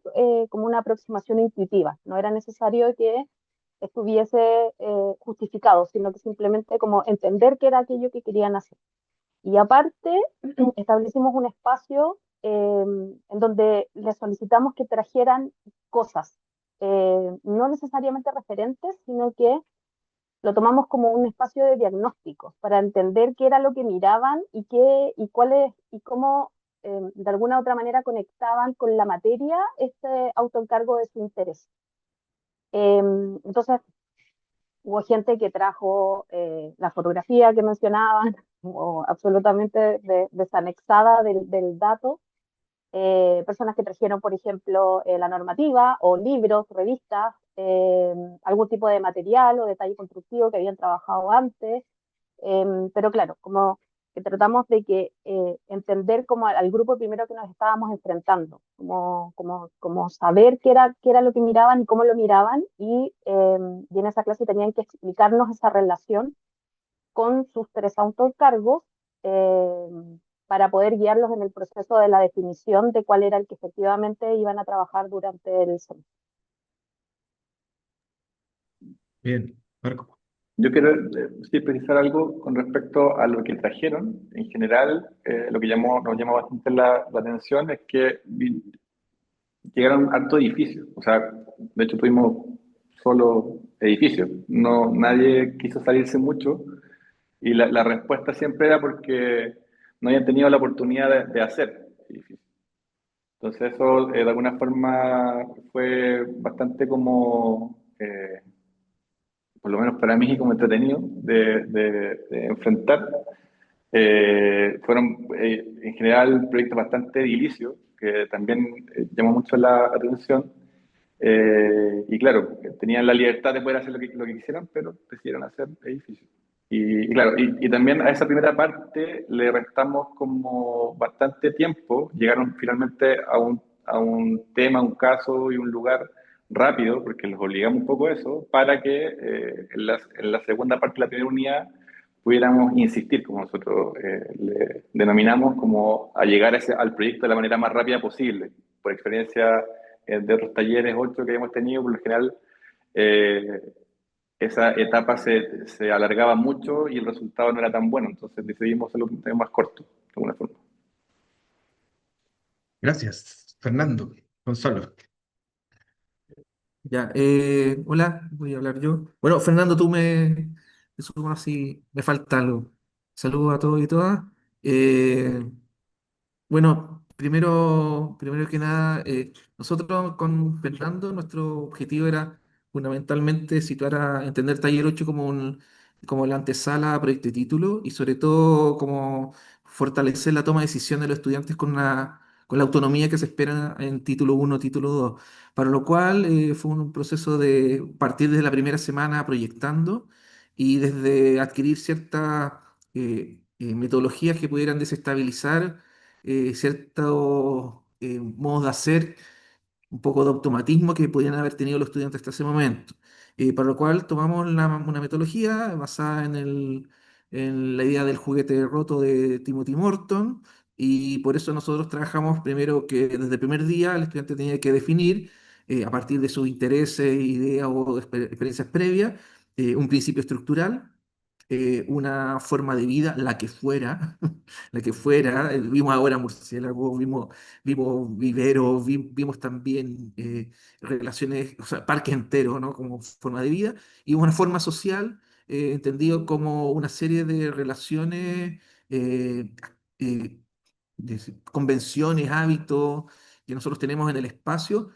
como una aproximación intuitiva. No era necesario que estuviese justificado, sino que simplemente como entender qué era aquello que querían hacer. Y aparte, establecimos un espacio en donde les solicitamos que trajeran cosas, no necesariamente referentes, sino que lo tomamos como un espacio de diagnóstico para entender qué era lo que miraban y cuáles y cómo de alguna u otra manera conectaban con la materia este autoencargo de su interés. Entonces, hubo gente que trajo la fotografía que mencionaban, o absolutamente desanexada del dato. Personas que trajeron, por ejemplo, la normativa o libros, revistas, algún tipo de material o detalle constructivo que habían trabajado antes. Pero claro, como que tratamos de que entender como al grupo primero que nos estábamos enfrentando, como saber qué era lo que miraban y cómo lo miraban, y en esa clase tenían que explicarnos esa relación con sus 3 autocargos para poder guiarlos en el proceso de la definición de cuál era el que efectivamente iban a trabajar durante el semestre. Bien, Marco. Yo quiero sí, precisar algo con respecto a lo que trajeron. En general, lo que nos llamó bastante la atención es que llegaron harto edificios. O sea, de hecho tuvimos solo edificios. No, nadie quiso salirse mucho y la respuesta siempre era porque no habían tenido la oportunidad de hacer edificios. Entonces eso de alguna forma fue bastante como... por lo menos para mí, como entretenido de enfrentar. Fueron en general proyectos bastante edilicios, que también llamó mucho la atención. Y claro, tenían la libertad de poder hacer lo que quisieran, pero decidieron hacer edificios. Y claro, y también a esa primera parte le restamos como bastante tiempo. Llegaron finalmente a un tema, un caso y un lugar rápido, porque los obligamos un poco a eso, para que en la segunda parte de la primera unidad pudiéramos insistir, como nosotros le denominamos, como a llegar al proyecto de la manera más rápida posible. Por experiencia de otros talleres 8 que hemos tenido, por lo general, esa etapa se alargaba mucho y el resultado no era tan bueno, entonces decidimos hacerlo un tema más corto, de alguna forma. Gracias, Fernando. Gonzalo. Ya, hola, voy a hablar yo. Bueno, Fernando, te sumas si me falta algo. Saludos a todos y todas. Eh, bueno, primero que nada, nosotros con Fernando, nuestro objetivo era fundamentalmente situar entender Taller 8 como la antesala a proyecto de título y sobre todo como fortalecer la toma de decisión de los estudiantes con la autonomía que se espera en título uno título 2 para lo cual fue un proceso de partir desde la primera semana proyectando y desde adquirir ciertas metodologías que pudieran desestabilizar ciertos modos de hacer, un poco de automatismo que podían haber tenido los estudiantes hasta ese momento. Para lo cual tomamos una metodología basada en la idea del juguete roto de Timothy Morton, y por eso nosotros trabajamos primero que desde el primer día el estudiante tenía que definir, a partir de sus intereses, ideas o experiencias previas, un principio estructural, una forma de vida, la que fuera, la que fuera. Vimos ahora murciélagos, vimos viveros, vimos también relaciones, o sea, parques enteros, ¿no? Como forma de vida, y una forma social, entendido como una serie de relaciones, eh, convenciones, hábitos que nosotros tenemos en el espacio,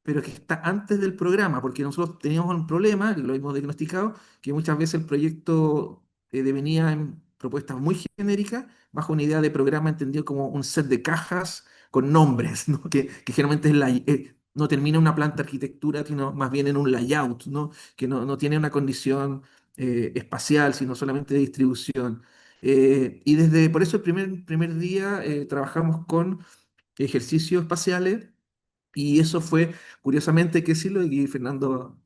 pero que está antes del programa, porque nosotros teníamos un problema, que lo hemos diagnosticado, que muchas veces el proyecto devenía en propuestas muy genéricas, bajo una idea de programa entendido como un set de cajas con nombres, ¿no? Que generalmente no termina en una planta de arquitectura, sino más bien en un layout, ¿no? Que no tiene una condición espacial, sino solamente de distribución. Y por eso el primer día trabajamos con ejercicios espaciales, y eso fue, curiosamente, que decirlo, y Fernando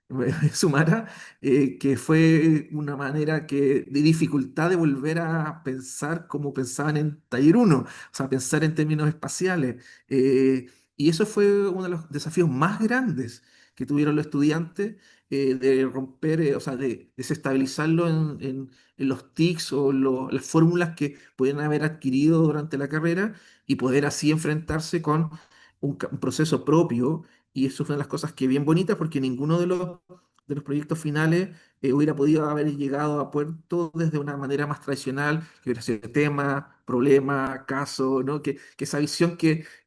me sumara, que fue una manera de dificultad de volver a pensar como pensaban en Taller uno, o sea, pensar en términos espaciales. Y eso fue uno de los desafíos más grandes que tuvieron los estudiantes, de romper, o sea, de desestabilizarlo en los tics o las fórmulas que podían haber adquirido durante la carrera, y poder así enfrentarse con un proceso propio. Y eso fue una de las cosas que bien bonitas, porque ninguno de los proyectos finales hubiera podido haber llegado a puerto desde una manera más tradicional, que hubiera sido tema, problema, caso, ¿no? Que esa visión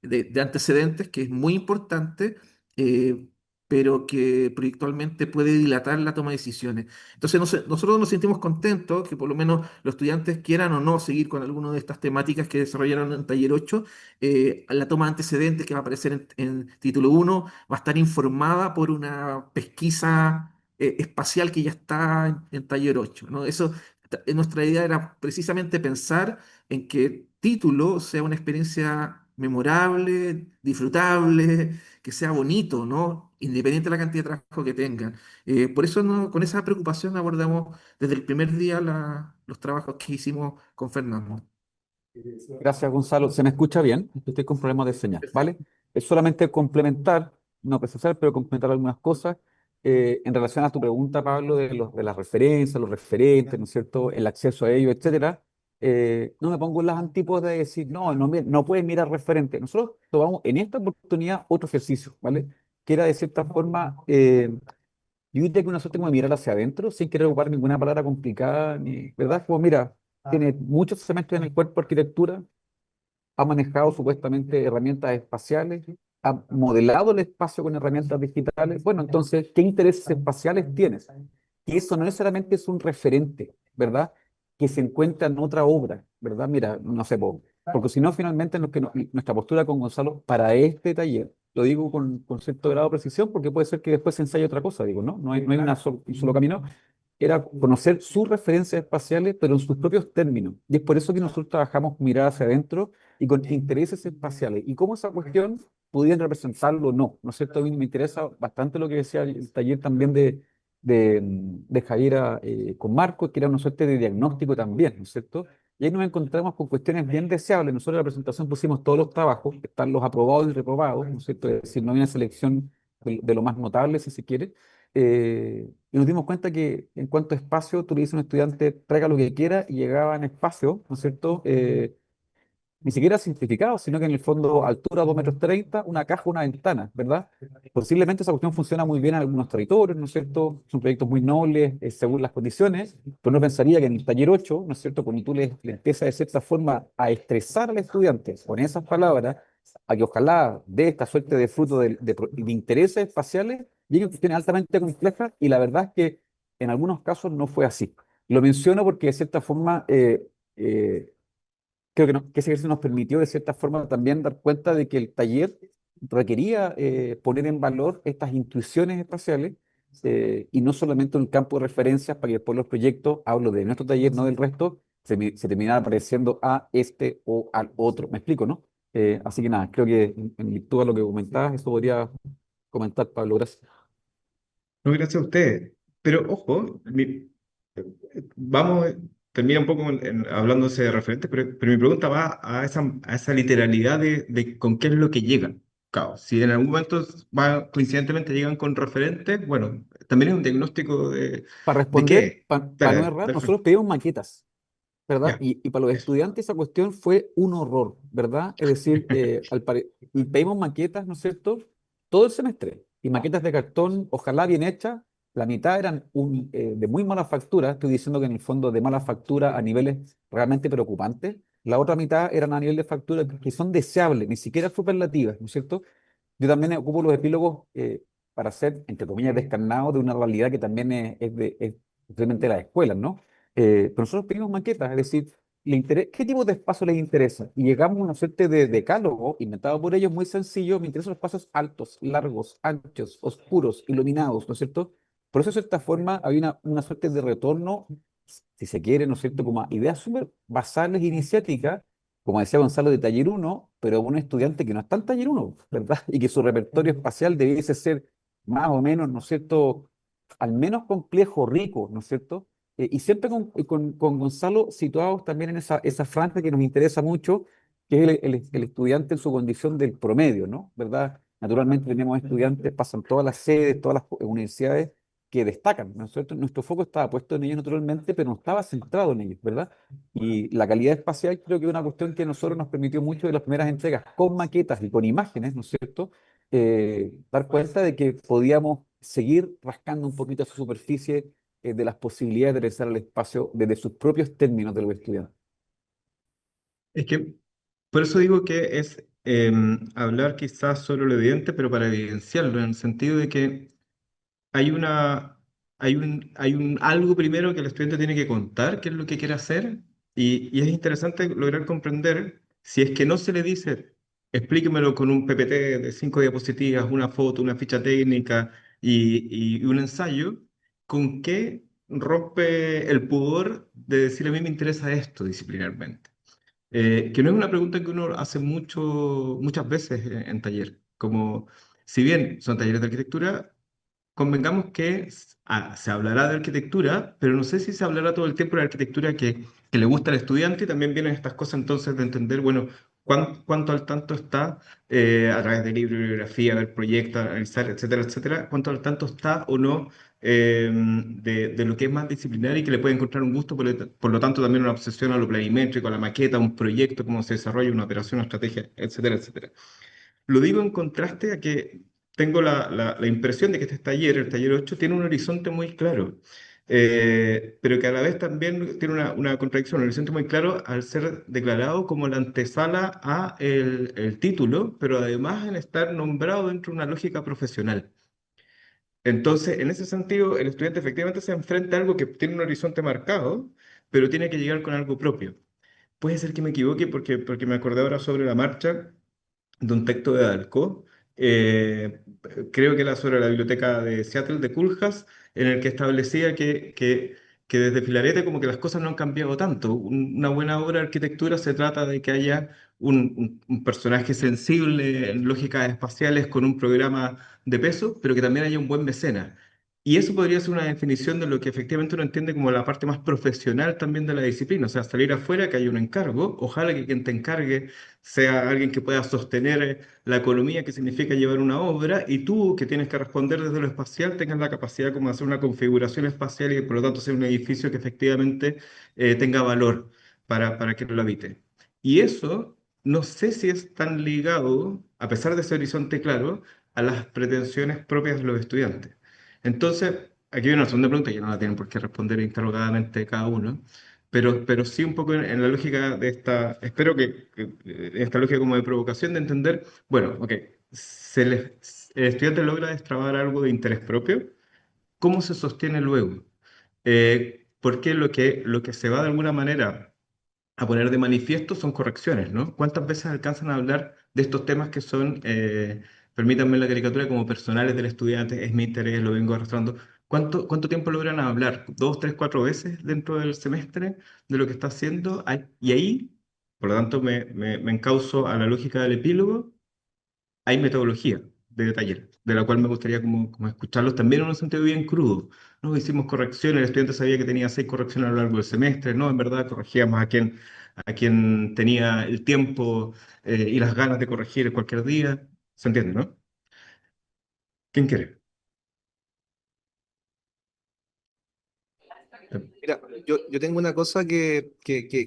de antecedentes, que es muy importante, eh, pero que proyectualmente puede dilatar la toma de decisiones. Entonces, nosotros nos sentimos contentos que por lo menos los estudiantes quieran o no seguir con alguna de estas temáticas que desarrollaron en Taller 8. La toma de antecedentes que va a aparecer en título uno va a estar informada por una pesquisa espacial que ya está en Taller 8, ¿no? Nuestra idea era precisamente pensar en que título sea una experiencia memorable, disfrutable, que sea bonito, ¿no? Independiente de la cantidad de trabajo que tengan. Por eso con esa preocupación abordamos desde el primer día los trabajos que hicimos con Fernando. Gracias, Gonzalo. ¿Se me escucha bien? Estoy con problemas de señal, ¿vale? Es solamente complementar, no precisar, pero complementar algunas cosas en relación a tu pregunta, Pablo, de las referencias, los referentes, ¿no es cierto? El acceso a ellos, etcétera. No me pongo en las antípodas de decir, no puedes mirar referente. Nosotros tomamos en esta oportunidad otro ejercicio, ¿vale? Que era de cierta forma, yo diría que una suerte como de mirar hacia adentro, sin querer ocupar ninguna palabra complicada, ¿verdad? Como, mira, tiene muchos semestres en el cuerpo de arquitectura, ha manejado supuestamente herramientas espaciales, ha modelado el espacio con herramientas digitales. Bueno, entonces, ¿qué intereses espaciales tienes? Y eso no necesariamente es un referente, ¿verdad? Que se encuentra en otra obra, ¿verdad? Mira, no sé, porque si no, finalmente nuestra postura con Gonzalo para este taller, lo digo con cierto grado de precisión, porque puede ser que después se ensaye otra cosa, digo, ¿no? No hay un solo camino. Era conocer sus referencias espaciales, pero en sus propios términos. Y es por eso que nosotros trabajamos mirar hacia adentro y con intereses espaciales. Y cómo esa cuestión podían representarlo o no, ¿no es cierto? A mí me interesa bastante lo que decía el taller también de Javiera con Marco, que era una suerte de diagnóstico también, ¿no es cierto? Y ahí nos encontramos con cuestiones bien deseables. Nosotros en la presentación pusimos todos los trabajos, están los aprobados y reprobados, ¿no es cierto? Es decir, no hay una selección de lo más notable, si se quiere. Y nos dimos cuenta que en cuanto a espacio, tú le dices a un estudiante, traiga lo que quiera, y llegaba en espacio, ¿no es cierto? Ni siquiera simplificado, sino que en el fondo altura 2,30 m, una caja, una ventana, ¿verdad? Posiblemente esa cuestión funciona muy bien en algunos territorios, ¿no es cierto? Son proyectos muy nobles según las condiciones, pero uno pensaría que en el taller 8, ¿no es cierto? Cuando tú le empiezas de cierta forma a estresar al estudiante con esas palabras, a que ojalá dé esta suerte de fruto de intereses espaciales, lleguen cuestiones altamente complejas, y la verdad es que en algunos casos no fue así. Lo menciono porque de cierta forma eh, creo que ese ejercicio nos permitió de cierta forma también dar cuenta de que el taller requería poner en valor estas intuiciones espaciales, y no solamente un campo de referencias para que después los proyectos, hablo de nuestro taller, no del resto, se terminaran pareciendo a este o al otro. ¿Me explico, no? Así que nada, creo que en virtud de lo que comentabas, eso podría comentar, Pablo. Gracias. No, gracias a ustedes. Pero ojo, vamos, termina un poco hablándose de referentes, pero mi pregunta va a esa literalidad de con qué es lo que llegan. Claro, si en algún momento coincidentemente llegan con referentes, bueno, también es un diagnóstico Para de responder, qué. para no Dale, errar, nosotros perfecto. pedimos maquetas, ¿verdad? Ya, Y para los eso. estudiantes esa cuestión fue un horror, ¿verdad? Es decir, y pedimos maquetas, ¿no es cierto? Todo el semestre. Y maquetas de cartón, ojalá bien hechas. La mitad eran de muy mala factura, estoy diciendo que en el fondo de mala factura a niveles realmente preocupantes. La otra mitad eran a nivel de factura que son deseables, ni siquiera superlativas, ¿no es cierto? Yo también ocupo los epílogos para ser, entre comillas, descarnados de una realidad que también es realmente de las escuelas, ¿no? Pero nosotros pedimos maquetas, es decir, ¿qué tipo de espacio les interesa? Y llegamos a una suerte de decálogo inventado por ellos muy sencillo. Me interesan los espacios altos, largos, anchos, oscuros, iluminados, ¿no es cierto? Por eso, de cierta forma, había una suerte de retorno, si se quiere, ¿no es cierto?, como a ideas súper basales e iniciáticas, como decía Gonzalo, de taller uno, pero un estudiante que no está en taller uno, ¿verdad? Y que su repertorio espacial debiese ser más o menos, ¿no es cierto?, al menos complejo, rico, ¿no es cierto? Y siempre con Gonzalo situados también en esa franja que nos interesa mucho, que es el estudiante en su condición del promedio, ¿no? ¿Verdad? Naturalmente tenemos estudiantes, pasan todas las sedes, todas las universidades que destacan, ¿no es cierto? Nuestro foco estaba puesto en ellos naturalmente, pero no estaba centrado en ellos, ¿verdad? Y la calidad espacial creo que es una cuestión que a nosotros nos permitió mucho de las primeras entregas, con maquetas y con imágenes, ¿no es cierto? Dar cuenta de que podíamos seguir rascando un poquito esa superficie de las posibilidades de pensar el espacio desde sus propios términos de los estudiantes. Es que por eso digo que es hablar quizás sobre lo evidente, pero para evidenciarlo, en el sentido de que hay hay un algo primero que el estudiante tiene que contar, qué es lo que quiere hacer, y es interesante lograr comprender si es que no se le dice, explíquemelo con un PPT de 5 diapositivas, una foto, una ficha técnica y un ensayo, con qué rompe el pudor de decir a mí me interesa esto disciplinarmente. Que no es una pregunta que uno hace muchas veces en taller, como si bien son talleres de arquitectura, convengamos que se hablará de arquitectura, pero no sé si se hablará todo el tiempo de arquitectura que le gusta al estudiante, y también vienen estas cosas entonces de entender, bueno, cuánto al tanto está a través de libros, bibliografía, ver proyectos, analizar, etcétera, etcétera, cuánto al tanto está o no de lo que es más disciplinario y que le puede encontrar un gusto, por lo tanto también una obsesión a lo planimétrico, a la maqueta, a un proyecto, cómo se desarrolla una operación, una estrategia, etcétera, etcétera. Lo digo en contraste a que tengo la impresión de que este taller, el taller 8, tiene un horizonte muy claro, pero que a la vez también tiene una contradicción, un horizonte muy claro al ser declarado como la antesala a el título, pero además en estar nombrado dentro de una lógica profesional. Entonces, en ese sentido, el estudiante efectivamente se enfrenta a algo que tiene un horizonte marcado, pero tiene que llegar con algo propio. Puede ser que me equivoque porque me acordé ahora sobre la marcha de un texto de Dalcó, eh, creo que era sobre la biblioteca de Seattle de Culhas, en el que establecía que que desde Filarete como que las cosas no han cambiado tanto. Una buena obra de arquitectura se trata de que haya un personaje sensible en lógicas espaciales con un programa de peso, pero que también haya un buen mecenas. Y eso podría ser una definición de lo que efectivamente uno entiende como la parte más profesional también de la disciplina, o sea, salir afuera, que haya un encargo, ojalá que quien te encargue sea alguien que pueda sostener la economía que significa llevar una obra, y tú que tienes que responder desde lo espacial tengas la capacidad como de hacer una configuración espacial y por lo tanto hacer un edificio que efectivamente tenga valor para quien lo habite. Y eso no sé si es tan ligado, a pesar de ese horizonte claro, a las pretensiones propias de los estudiantes. Entonces, aquí hay una segunda pregunta que no la tienen por qué responder interrogadamente cada uno, pero sí un poco en la lógica de esta, espero esta lógica como de provocación de entender, bueno, ok, el estudiante logra destrabar algo de interés propio, ¿cómo se sostiene luego? Porque lo que se va de alguna manera a poner de manifiesto son correcciones, ¿no? ¿Cuántas veces alcanzan a hablar de estos temas que son, permítanme la caricatura, como personales del estudiante, es mi interés, lo vengo arrastrando? ¿Cuánto tiempo logran hablar? ¿Dos, tres, cuatro veces dentro del semestre de lo que está haciendo? Y ahí, por lo tanto, me encauzo a la lógica del epílogo, hay metodología de taller, de la cual me gustaría como escucharlos también en un sentido bien crudo. ¿No? Hicimos correcciones, el estudiante sabía que tenía 6 correcciones a lo largo del semestre, no, en verdad corregíamos a quien tenía el tiempo y las ganas de corregir cualquier día. ¿Se entiende, no? ¿Quién quiere? Mira, yo tengo una cosa que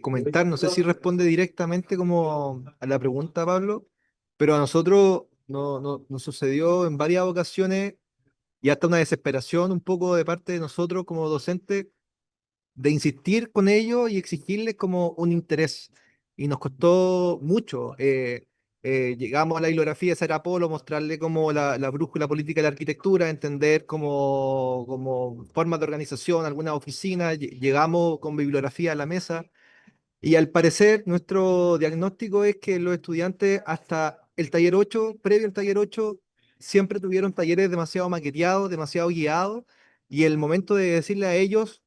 comentar, no sé si responde directamente como a la pregunta, Pablo, pero a nosotros nos sucedió en varias ocasiones y hasta una desesperación un poco de parte de nosotros como docentes de insistir con ellos y exigirles como un interés. Y nos costó mucho. Llegamos a la bibliografía de Sarah Polo, mostrarle como la brújula política de la arquitectura, entender como formas de organización, alguna oficina. Llegamos con bibliografía a la mesa y al parecer, nuestro diagnóstico es que los estudiantes hasta el taller 8, previo al taller 8, siempre tuvieron talleres demasiado maqueteados, demasiado guiados, y el momento de decirle a ellos,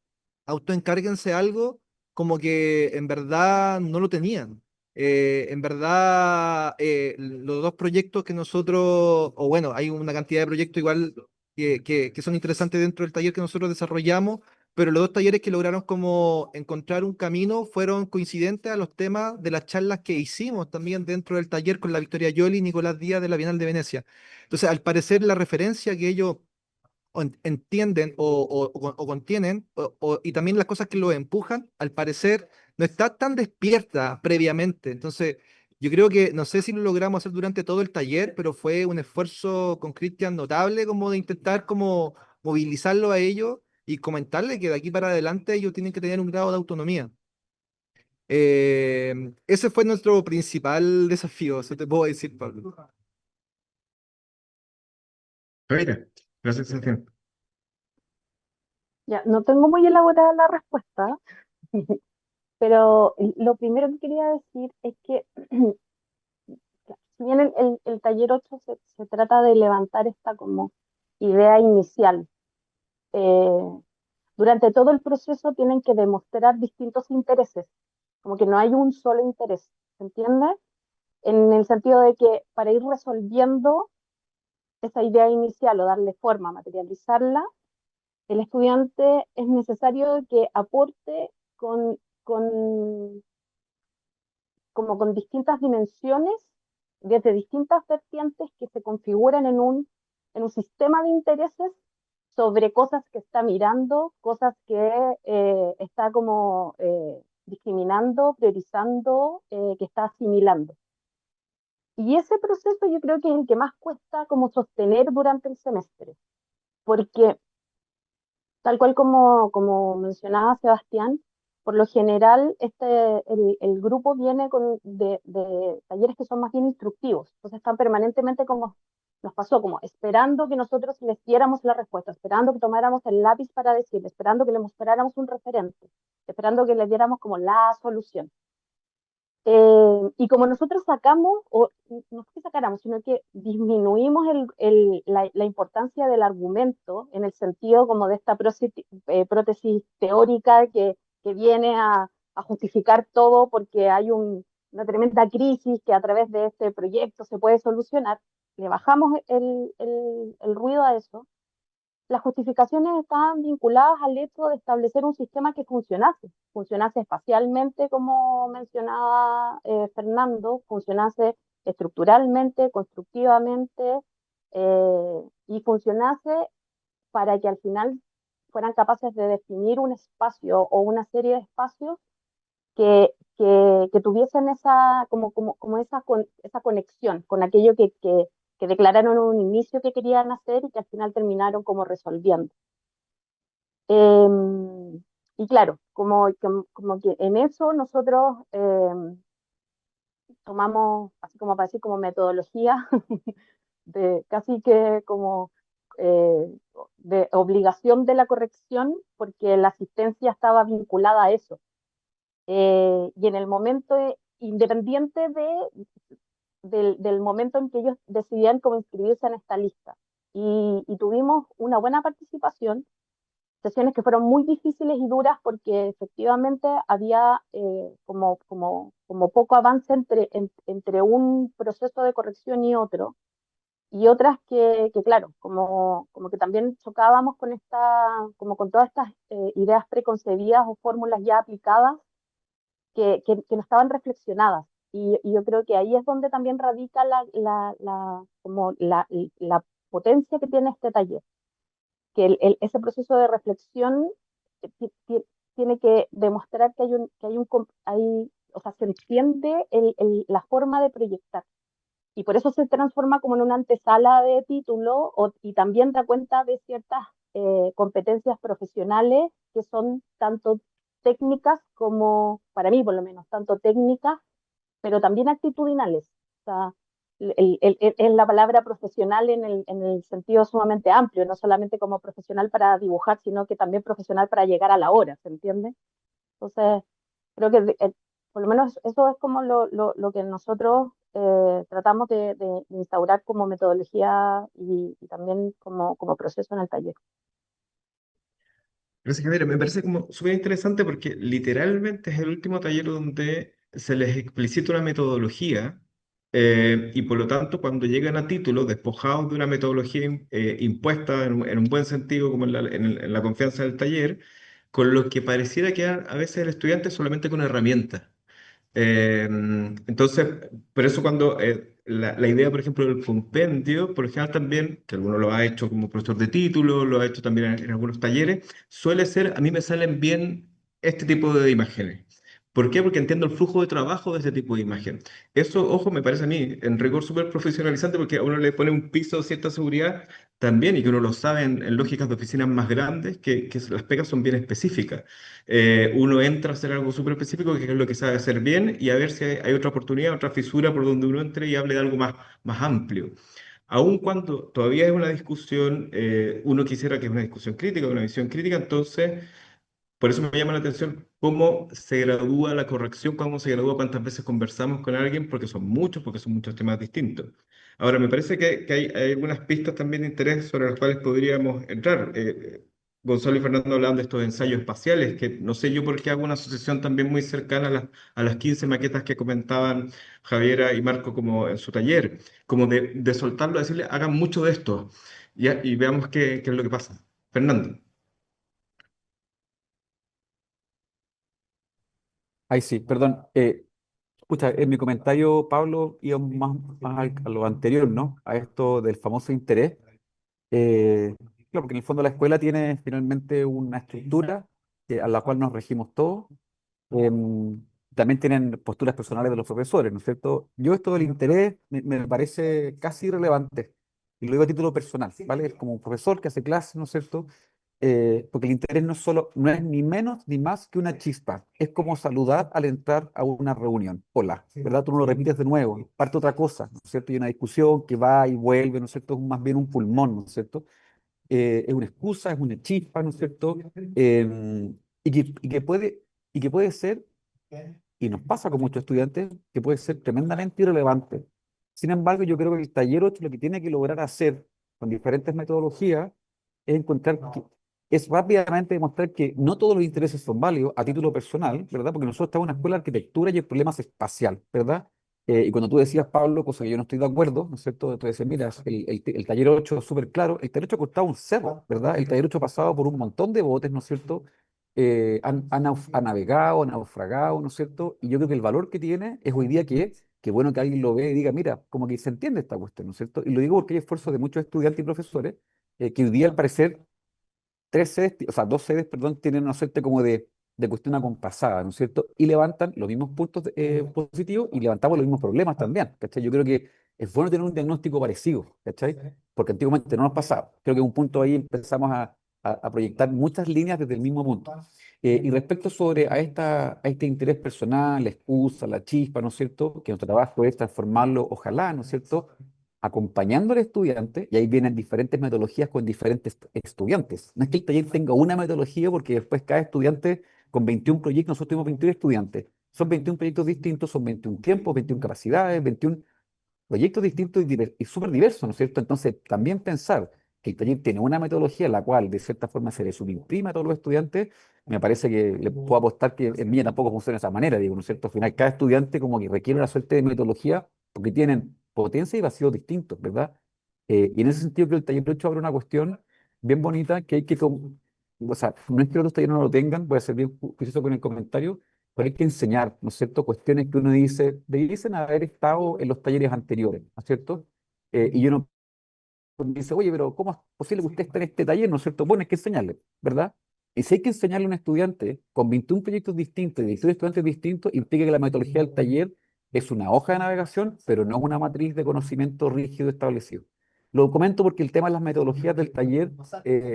autoencárguense algo, como que en verdad no lo tenían. En verdad, los dos proyectos que nosotros, o bueno, hay una cantidad de proyectos igual que son interesantes dentro del taller que nosotros desarrollamos, pero los dos talleres que lograron como encontrar un camino fueron coincidentes a los temas de las charlas que hicimos también dentro del taller con la Victoria Yoli y Nicolás Díaz de la Bienal de Venecia. Entonces, al parecer, la referencia que ellos entienden o contienen, y también las cosas que lo empujan, al parecer, no está tan despierta previamente. Entonces, yo creo que, no sé si lo logramos hacer durante todo el taller, pero fue un esfuerzo con Cristian notable como de intentar como movilizarlo a ellos y comentarle que de aquí para adelante ellos tienen que tener un grado de autonomía. Ese fue nuestro principal desafío, eso te puedo decir, Pablo. Mira, gracias, Sebastián. Ya, no tengo muy elaborada la respuesta, pero lo primero que quería decir es que si bien el taller 8 se trata de levantar esta como idea inicial, eh, durante todo el proceso tienen que demostrar distintos intereses, como que no hay un solo interés, ¿se entiende? En el sentido de que para ir resolviendo esa idea inicial o darle forma, materializarla, el estudiante es necesario que aporte con, como con distintas dimensiones, desde distintas vertientes que se configuran en un sistema de intereses sobre cosas que está mirando, cosas que está como discriminando, priorizando, que está asimilando. Y ese proceso yo creo que es el que más cuesta como sostener durante el semestre, porque tal cual como mencionaba Sebastián, por lo general el grupo viene de talleres que son más bien instructivos, entonces están permanentemente como nos pasó, como esperando que nosotros les diéramos la respuesta, esperando que tomáramos el lápiz para decir, esperando que le mostráramos un referente, esperando que le diéramos como la solución. Y como nosotros sacamos, o no es que sacáramos, sino que disminuimos la importancia del argumento en el sentido como de esta prótesis teórica que viene a justificar todo porque hay una tremenda crisis que a través de este proyecto se puede solucionar, le bajamos el ruido a eso. Las justificaciones estaban vinculadas al hecho de establecer un sistema que funcionase espacialmente, como mencionaba Fernando, funcionase estructuralmente, constructivamente, y funcionase para que al final fueran capaces de definir un espacio o una serie de espacios que tuviesen esa conexión con aquello que declararon en un inicio que querían hacer y que al final terminaron como resolviendo. Y claro, como que en eso nosotros tomamos, así como para decir, como metodología, de casi que como eh, de obligación de la corrección, porque la asistencia estaba vinculada a eso. Y en el momento, independiente del momento en que ellos decidían cómo inscribirse en esta lista. Y tuvimos una buena participación, sesiones que fueron muy difíciles y duras porque efectivamente había como poco avance entre un proceso de corrección y otro, y otras que claro, como que también chocábamos como con todas estas ideas preconcebidas o fórmulas ya aplicadas que no estaban reflexionadas. Y yo creo que ahí es donde también radica como la potencia que tiene este taller, que ese proceso de reflexión tiene que demostrar o sea, se entiende la forma de proyectar. Y por eso se transforma como en una antesala de título y también da cuenta de ciertas competencias profesionales que son tanto técnicas como, para mí por lo menos, tanto técnicas, pero también actitudinales. O sea, es la palabra profesional en el sentido sumamente amplio, no solamente como profesional para dibujar, sino que también profesional para llegar a la hora, ¿se entiende? Entonces, creo que por lo menos eso es como lo que nosotros tratamos de instaurar como metodología y también como proceso en el taller. Gracias, Javier. Me parece como súper interesante porque literalmente es el último taller donde se les explicita una metodología y por lo tanto cuando llegan a título despojados de una metodología impuesta en un buen sentido como en la confianza del taller, con lo que pareciera quedar a veces el estudiante solamente con herramientas. Entonces, por eso cuando la idea, por ejemplo, del compendio, por lo general también, que alguno lo ha hecho como profesor de título, lo ha hecho también en algunos talleres, suele ser, a mí me salen bien este tipo de imágenes. ¿Por qué? Porque entiendo el flujo de trabajo de este tipo de imagen. Eso, ojo, me parece a mí en rigor súper profesionalizante porque a uno le pone un piso de cierta seguridad también y que uno lo sabe en lógicas de oficinas más grandes, que las pegas son bien específicas. Uno entra a hacer algo súper específico, que es lo que sabe hacer bien, y a ver si hay otra oportunidad, otra fisura por donde uno entre y hable de algo más amplio. Aun cuando todavía es una discusión, uno quisiera que es una discusión crítica, una visión crítica, entonces por eso me llama la atención cómo se gradúa la corrección, cómo se gradúa, cuántas veces conversamos con alguien, porque son muchos temas distintos. Ahora, me parece que hay algunas pistas también de interés sobre las cuales podríamos entrar. Gonzalo y Fernando hablaban de estos ensayos espaciales, que no sé yo por qué hago una asociación también muy cercana a las 15 maquetas que comentaban Javiera y Marco como en su taller, como de soltarlo, decirle, hagan mucho de esto y veamos qué es lo que pasa. Fernando. Ahí sí, perdón. Escucha, en mi comentario, Pablo, iba a lo anterior, ¿no? A esto del famoso interés. Claro, porque en el fondo la escuela tiene finalmente una estructura a la cual nos regimos todos. También tienen posturas personales de los profesores, ¿no es cierto? Yo esto del interés me parece casi irrelevante. Y lo digo a título personal, ¿vale? Es como un profesor que hace clases, ¿no es cierto? Porque el interés no es ni menos ni más que una chispa. Es como saludar al entrar a una reunión. Hola, ¿verdad? Tú no lo repites de nuevo, parte otra cosa, ¿no es cierto? Y una discusión que va y vuelve, ¿no es cierto? Es más bien un pulmón, ¿no es cierto? Es una excusa, es una chispa, ¿no es cierto? Y que puede ser y nos pasa con muchos estudiantes, que puede ser tremendamente irrelevante. Sin embargo, yo creo que el taller 8 lo que tiene que lograr hacer con diferentes metodologías es es rápidamente demostrar que no todos los intereses son válidos a título personal, ¿verdad? Porque nosotros estamos en una escuela de arquitectura y el problema es espacial, ¿verdad? Y cuando tú decías, Pablo, cosa que yo no estoy de acuerdo, ¿no es cierto? Tú decías, mira, el taller 8 es súper claro, el taller 8 ha costado un cerro, ¿verdad? El taller 8 ha pasado por un montón de botes, ¿no es cierto? Han navegado, han naufragado, ¿no es cierto? Y yo creo que el valor que tiene es hoy día que bueno que alguien lo ve y diga, mira, como que se entiende esta cuestión, ¿no es cierto? Y lo digo porque hay esfuerzos de muchos estudiantes y profesores que hoy día al parecer tres sedes, o sea, dos sedes, perdón, tienen una suerte como de cuestión acompasada, ¿no es cierto? Y levantan los mismos puntos positivos y levantamos los mismos problemas también, ¿cachai? Yo creo que es bueno tener un diagnóstico parecido, ¿cachai? Porque antiguamente no nos pasaba. Creo que un punto ahí empezamos a proyectar muchas líneas desde el mismo punto. Y respecto sobre a este interés personal, la excusa, la chispa, ¿no es cierto? Que nuestro trabajo es transformarlo, ojalá, ¿no es cierto? Acompañando al estudiante, y ahí vienen diferentes metodologías con diferentes estudiantes. No es que el taller tenga una metodología, porque después cada estudiante con 21 proyectos, nosotros tenemos 21 estudiantes, son 21 proyectos distintos, son 21 tiempos, 21 capacidades, 21 proyectos distintos y súper diversos, ¿no es cierto? Entonces, también pensar que el taller tiene una metodología en la cual, de cierta forma, se le subimprime a todos los estudiantes, me parece que le puedo apostar que en mí tampoco funciona de esa manera, digo, ¿no es cierto? Al final, cada estudiante como que requiere una suerte de metodología porque tienen potencia y vacíos distintos, ¿verdad? Y en ese sentido, creo que el taller 8 abre una cuestión bien bonita que hay que, o sea, no es que los otros talleres no lo tengan, voy a ser bien juicioso con el comentario, pero hay que enseñar, ¿no es cierto? Cuestiones que uno dice, debiesen haber estado en los talleres anteriores, ¿no es cierto? Y uno dice, oye, pero ¿cómo es posible que usted esté en este taller? ¿No es cierto? Bueno, hay que enseñarle, ¿verdad? Y si hay que enseñarle a un estudiante con 21 proyectos distintos y 18 estudiantes distintos, implica que la metodología del taller es una hoja de navegación, pero no una matriz de conocimiento rígido establecido. Lo comento porque el tema de las metodologías del taller,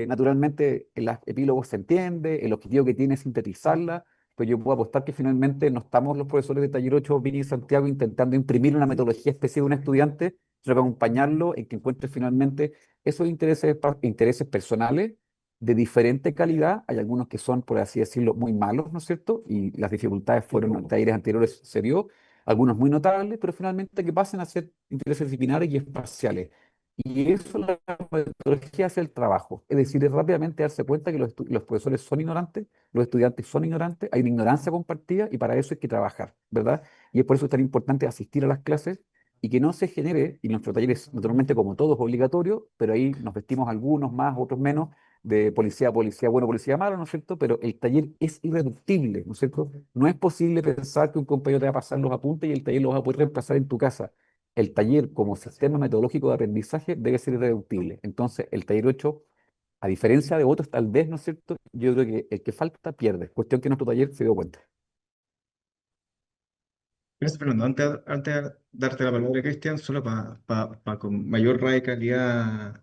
naturalmente en los epílogos se entiende, el objetivo que tiene es sintetizarla, pues yo puedo apostar que finalmente no estamos los profesores de Taller 8, Vini y Santiago, intentando imprimir una metodología específica de un estudiante, sino que acompañarlo en que encuentre finalmente esos intereses personales de diferente calidad. Hay algunos que son, por así decirlo, muy malos, ¿no es cierto? Y las dificultades fueron en talleres anteriores, se vio, algunos muy notables, pero finalmente que pasen a ser intereses disciplinares y espaciales. Y eso la metodología hace el trabajo, es decir, es rápidamente darse cuenta que los profesores son ignorantes, los estudiantes son ignorantes, hay una ignorancia compartida y para eso hay que trabajar, ¿verdad? Y es por eso tan importante asistir a las clases y que no se genere, y nuestro taller es naturalmente como todos obligatorio, pero ahí nos vestimos algunos más, otros menos, de policía, policía bueno, policía malo, ¿no es cierto? Pero el taller es irreductible, ¿no es cierto? No es posible pensar que un compañero te va a pasar los apuntes y el taller lo va a poder reemplazar en tu casa. El taller como sistema metodológico de aprendizaje debe ser irreductible. Entonces, el taller 8, a diferencia de otros, tal vez, ¿no es cierto? Yo creo que el que falta pierde. Cuestión que nuestro taller se dio cuenta. Gracias, Fernando. Antes de darte la palabra, Cristian, solo para con mayor radicalidad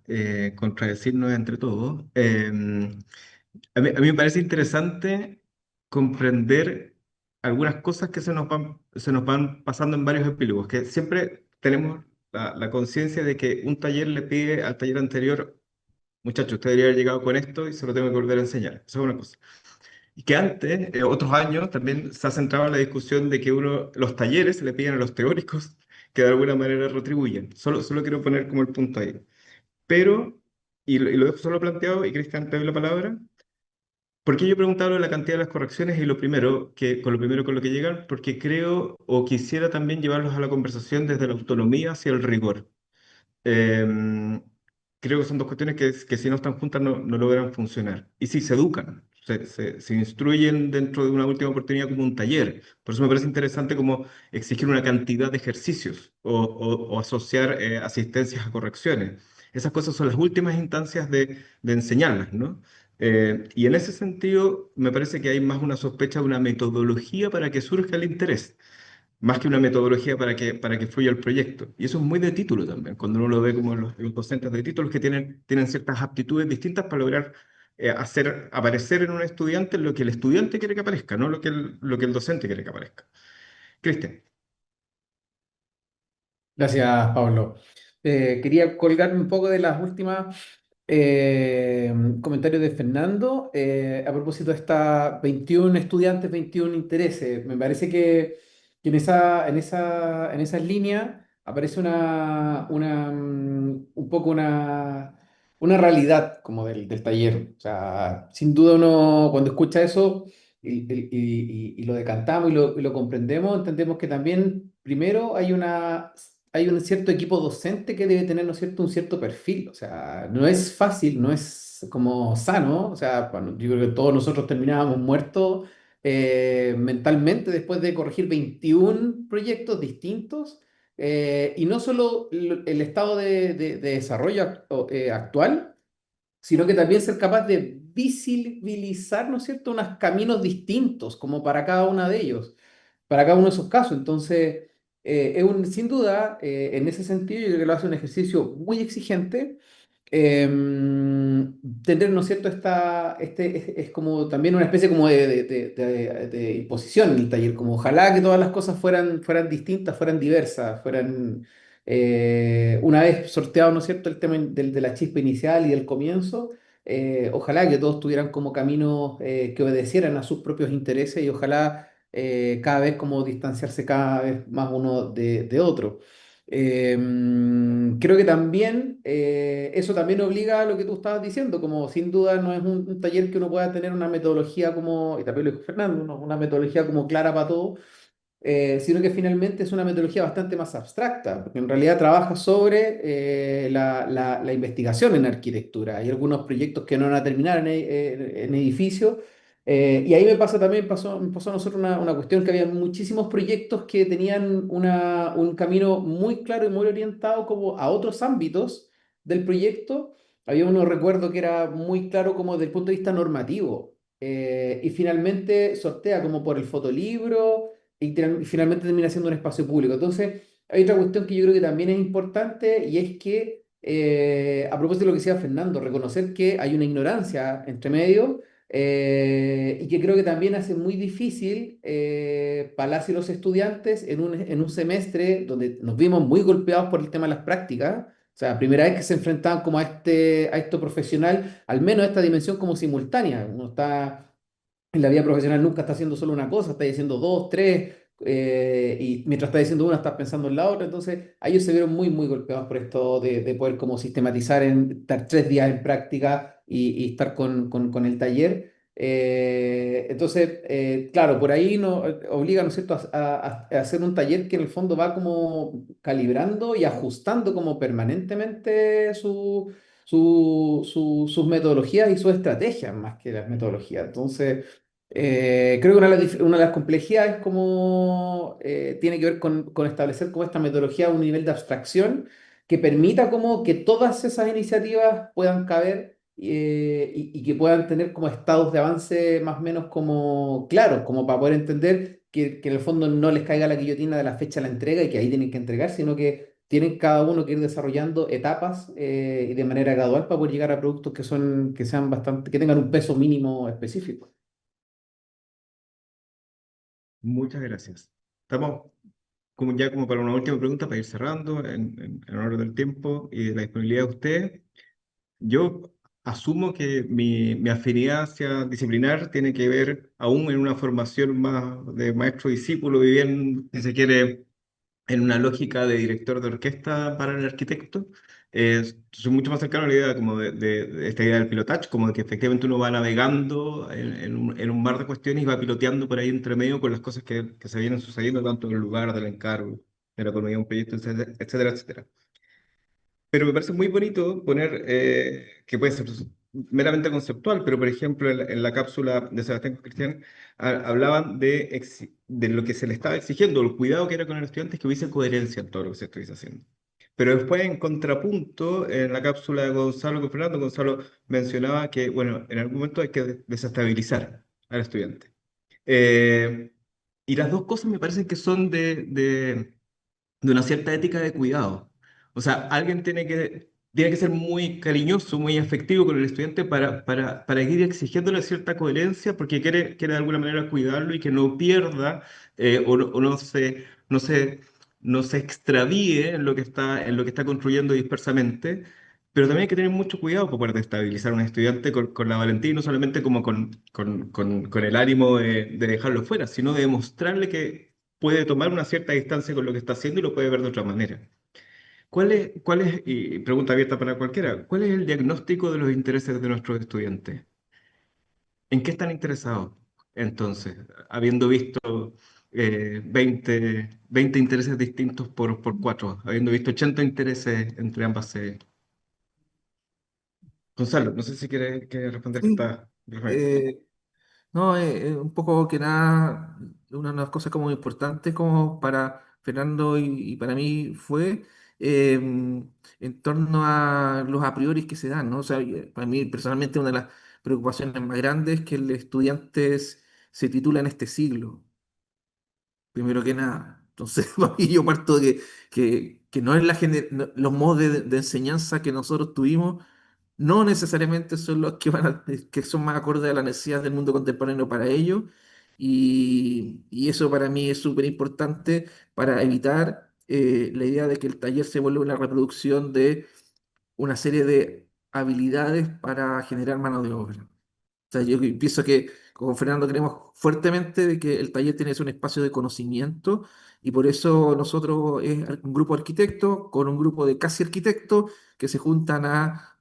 contradecirnos entre todos, a mí me parece interesante comprender algunas cosas que se nos van pasando en varios epílogos, que siempre tenemos la conciencia de que un taller le pide al taller anterior, muchachos, usted debería haber llegado con esto y se lo tengo que volver a enseñar. Eso es una cosa. Y que antes, otros años, también se ha centrado en la discusión de que los talleres le piden a los teóricos que de alguna manera retribuyen. Solo quiero poner como el punto ahí. Pero, y lo dejo solo planteado, y Cristian, te doy la palabra, porque yo he preguntado la cantidad de las correcciones y con lo primero con lo que llegan, porque creo o quisiera también llevarlos a la conversación desde la autonomía hacia el rigor. Em, Creo que son dos cuestiones que si no están juntas no logran funcionar. Y sí, se educan, se instruyen dentro de una última oportunidad como un taller. Por eso me parece interesante como exigir una cantidad de ejercicios o asociar asistencias a correcciones. Esas cosas son las últimas instancias de enseñarlas, ¿no? Y en ese sentido, me parece que hay más una sospecha de una metodología para que surja el interés más que una metodología para que fluya el proyecto. Y eso es muy de título también, cuando uno lo ve como los docentes de títulos que tienen ciertas aptitudes distintas para lograr hacer aparecer en un estudiante lo que el estudiante quiere que aparezca, no lo que el docente quiere que aparezca. Cristian. Gracias, Pablo. Quería colgarme un poco de las últimas Comentario de Fernando. A propósito de esta 21 estudiantes, 21 intereses. Me parece que en esas líneas aparece un poco una realidad como del taller. O sea, sin duda uno cuando escucha eso y lo decantamos y lo comprendemos, entendemos que también primero hay un cierto equipo docente que debe tener, ¿no es cierto?, un cierto perfil. O sea, no es fácil, no es como sano. O sea, bueno, yo creo que todos nosotros terminábamos muertos mentalmente después de corregir 21 proyectos distintos. Y no solo el estado de desarrollo actual, sino que también ser capaz de visibilizar, ¿no es cierto?, unos caminos distintos como para cada uno de ellos, para cada uno de esos casos. Entonces, sin duda, en ese sentido, yo creo que lo hace un ejercicio muy exigente. Tener, ¿no es cierto?, es como también una especie como de imposición en el taller, como ojalá que todas las cosas fueran distintas, fueran diversas, una vez sorteado, ¿no es cierto?, el tema de la chispa inicial y del comienzo, ojalá que todos tuvieran como caminos que obedecieran a sus propios intereses y ojalá cada vez como distanciarse cada vez más uno de otro. Creo que también eso también obliga a lo que tú estabas diciendo, como sin duda no es un taller que uno pueda tener una metodología como, y también lo dijo Fernando, una metodología como clara para todo, sino que finalmente es una metodología bastante más abstracta, porque en realidad trabaja sobre la investigación en arquitectura. Hay algunos proyectos que no van a terminar en edificios, y ahí me pasó a nosotros una cuestión que había muchísimos proyectos que tenían un camino muy claro y muy orientado como a otros ámbitos del proyecto. Había uno, recuerdo, que era muy claro como desde el punto de vista normativo, y finalmente sortea como por el fotolibro y finalmente termina siendo un espacio público. Entonces, hay otra cuestión que yo creo que también es importante y es que, a propósito de lo que decía Fernando, reconocer que hay una ignorancia entre medio, y que creo que también hace muy difícil para las y los estudiantes en un semestre donde nos vimos muy golpeados por el tema de las prácticas. O sea, primera vez que se enfrentaban como a esto profesional, al menos a esta dimensión como simultánea. Uno está en la vida profesional nunca está haciendo solo una cosa, está diciendo dos, tres, y mientras está diciendo una, estás pensando en la otra. Entonces, a ellos se vieron muy, muy golpeados por esto de poder como sistematizar en estar 3 días en práctica y estar con el taller. Entonces, claro, por ahí nos obliga, ¿no es cierto?, a hacer un taller que en el fondo va como calibrando y ajustando como permanentemente sus metodologías y sus estrategias más que las metodologías. Entonces, creo que una de las complejidades como, tiene que ver con establecer como esta metodología a un nivel de abstracción que permita como que todas esas iniciativas puedan caber, y que puedan tener como estados de avance más o menos como claros, como para poder entender que en el fondo no les caiga la guillotina de la fecha de la entrega y que ahí tienen que entregar, sino que tienen cada uno que ir desarrollando etapas, y de manera gradual para poder llegar a productos que sean bastante, que tengan un peso mínimo específico. Muchas gracias. Estamos como ya como para una última pregunta para ir cerrando en honor del tiempo y de la disponibilidad de ustedes. Yo asumo que mi afinidad hacia disciplinar tiene que ver aún en una formación más de maestro-discípulo y bien, si se quiere, en una lógica de director de orquesta para el arquitecto. Soy mucho más cercano a la idea como de esta idea del pilotage, como de que efectivamente uno va navegando en un mar de cuestiones y va piloteando por ahí entre medio con las cosas que se vienen sucediendo, tanto en el lugar del encargo, de la economía de un proyecto, etcétera, etcétera, etcétera. Pero me parece muy bonito poner, que puede ser meramente conceptual, pero por ejemplo en la cápsula de Sebastián Cristian hablaban de lo que se le estaba exigiendo, el cuidado que era con el estudiante, es que hubiese coherencia en todo lo que se estuviese haciendo. Pero después en contrapunto, en la cápsula de Gonzalo con Fernando, Gonzalo mencionaba que, bueno, en algún momento hay que desestabilizar al estudiante. Eh, y las dos cosas me parecen que son de una cierta ética de cuidado. O sea, alguien tiene que ser muy cariñoso, muy afectivo con el estudiante para ir exigiéndole cierta coherencia porque quiere de alguna manera cuidarlo y que no pierda, o no se extravíe en lo que está construyendo dispersamente. Pero también hay que tener mucho cuidado para poder destabilizar a un estudiante con la valentía y no solamente como con el ánimo de dejarlo fuera, sino de demostrarle que puede tomar una cierta distancia con lo que está haciendo y lo puede ver de otra manera. Y pregunta abierta para cualquiera, ¿cuál es el diagnóstico de los intereses de nuestros estudiantes? ¿En qué están interesados? Entonces, habiendo visto 20 intereses distintos por cuatro, habiendo visto 80 intereses entre ambas sedes. Gonzalo, no sé si quieres responder Sí, esta. eh, no, un poco que nada, una de las cosas como importantes como para Fernando y para mí fue en torno a los a priori que se dan, ¿no? O sea, para mí personalmente una de las preocupaciones más grandes es que el estudiante se titula en este siglo, primero que nada. Entonces, para mí yo parto de que no es los modos de enseñanza que nosotros tuvimos no necesariamente son los que que son más acordes a las necesidades del mundo contemporáneo para ellos. Y eso para mí es súper importante para evitar la idea de que el taller se vuelva una reproducción de una serie de habilidades para generar mano de obra. O sea, yo pienso que con Fernando creemos fuertemente de que el taller tiene que ser un espacio de conocimiento y por eso nosotros es un grupo de arquitectos con un grupo de casi arquitectos que se juntan a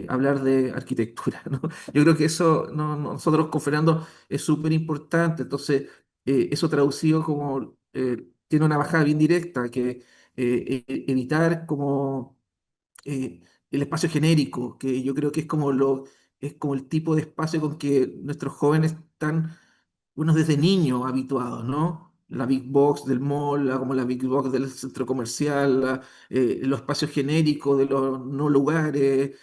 hablar de arquitectura, ¿no? Yo creo que eso nosotros con Fernando es súper importante. Entonces, eso traducido como tiene una bajada bien directa que evitar como el espacio genérico, que yo creo que es como el tipo de espacio con que nuestros jóvenes están unos desde niños habituados, ¿no? La big box del mall, como la big box del centro comercial, los espacios genéricos de los no lugares,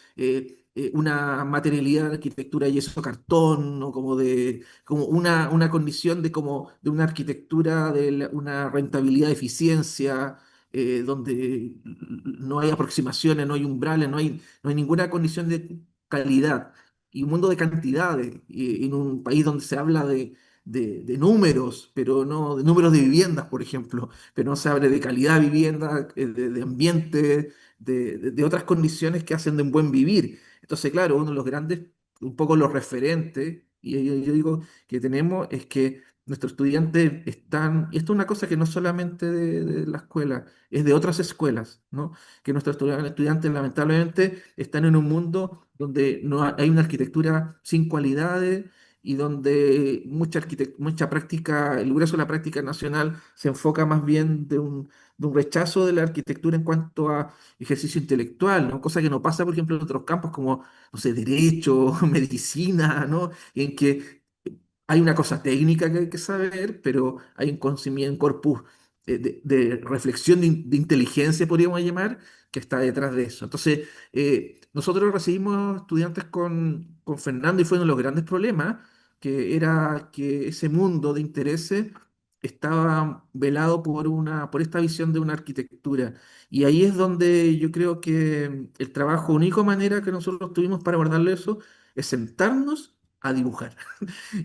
una materialidad de arquitectura y eso cartón, ¿no? Como una condición de, como, de una arquitectura, una rentabilidad, eficiencia, donde no hay aproximaciones, no hay umbrales, no hay ninguna condición de calidad y un mundo de cantidades, y en un país donde se habla de números, pero no de números de viviendas, por ejemplo, pero no se habla de calidad de vivienda, de ambiente, de otras condiciones que hacen de un buen vivir. Entonces, claro, uno de los grandes, un poco los referentes, y yo digo que tenemos, es que nuestros estudiantes están, y esto es una cosa que no solamente de la escuela, es de otras escuelas, ¿no? Que nuestros estudiantes lamentablemente están en un mundo donde no hay una arquitectura sin cualidades y donde mucha práctica, el grueso de la práctica nacional se enfoca más bien de un rechazo de la arquitectura en cuanto a ejercicio intelectual, ¿no? Cosa que no pasa, por ejemplo, en otros campos como, no sé, derecho, medicina, ¿no? En que hay una cosa técnica que hay que saber, pero hay un conocimiento, un corpus de reflexión, de inteligencia, podríamos llamar, que está detrás de eso. Entonces, nosotros recibimos estudiantes con Fernando y fue uno de los grandes problemas, que era que ese mundo de intereses estaba velado por esta visión de una arquitectura. Y ahí es donde yo creo que el trabajo, única manera que nosotros tuvimos para abordarlo eso, es sentarnos a dibujar.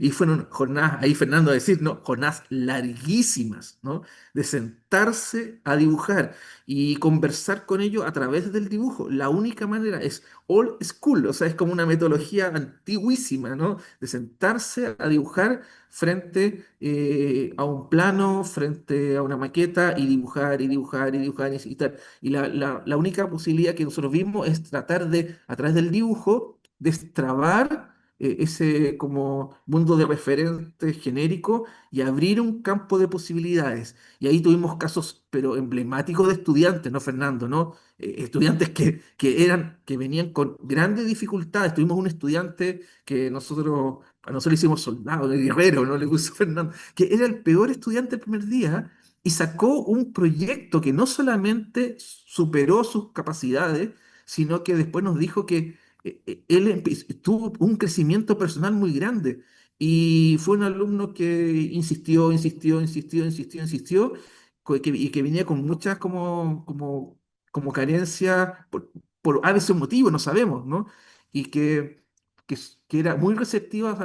Y fueron jornadas, ahí Fernando a decir, ¿no? Jornadas larguísimas, ¿no? De sentarse a dibujar y conversar con ellos a través del dibujo. La única manera es old school, o sea, es como una metodología antiguísima, ¿no? De sentarse a dibujar frente a un plano, frente a una maqueta y dibujar y dibujar y dibujar y tal. Y la única posibilidad que nosotros vimos es tratar de, a través del dibujo, destrabar ese como mundo de referentes genérico y abrir un campo de posibilidades. Y ahí tuvimos casos, pero emblemáticos de estudiantes, ¿no, Fernando? ¿No? Estudiantes que venían con grandes dificultades. Tuvimos un estudiante que a nosotros le hicimos soldado, guerrero, ¿no? Le puso Fernando, que era el peor estudiante el primer día y sacó un proyecto que no solamente superó sus capacidades, sino que después nos dijo que él tuvo un crecimiento personal muy grande y fue un alumno que insistió, insistió, insistió, insistió, insistió y que venía con muchas como carencias a veces un motivo, no sabemos, ¿no? Y que era muy receptiva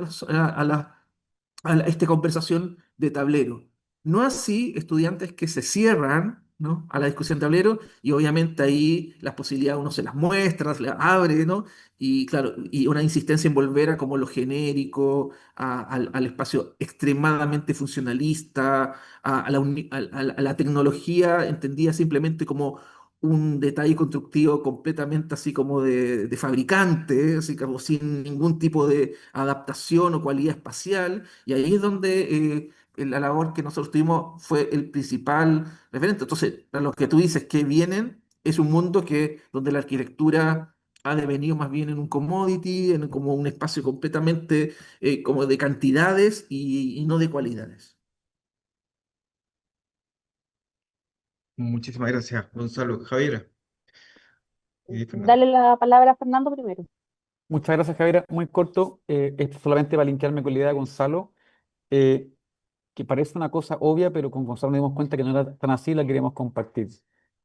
esta conversación de tablero. No así estudiantes que se cierran ¿no? A la discusión de tablero y obviamente ahí las posibilidades uno se las muestra, se las abre, ¿no? Y claro, y una insistencia en volver a como lo genérico, al espacio extremadamente funcionalista, a la tecnología entendida simplemente como un detalle constructivo completamente así como de fabricante, así como sin ningún tipo de adaptación o cualidad espacial. Y ahí es donde la labor que nosotros tuvimos fue el principal referente. Entonces, a los que tú dices que vienen, es un mundo donde la arquitectura ha devenido más bien en un commodity, en como un espacio completamente como de cantidades y no de cualidades. Muchísimas gracias, Gonzalo. Javier Fernando. Dale la palabra a Fernando primero. Muchas gracias, Javiera. Muy corto, esto solamente para linkearme con la idea de Gonzalo, eh, que parece una cosa obvia, pero con Gonzalo nos dimos cuenta que no era tan así, la queremos compartir.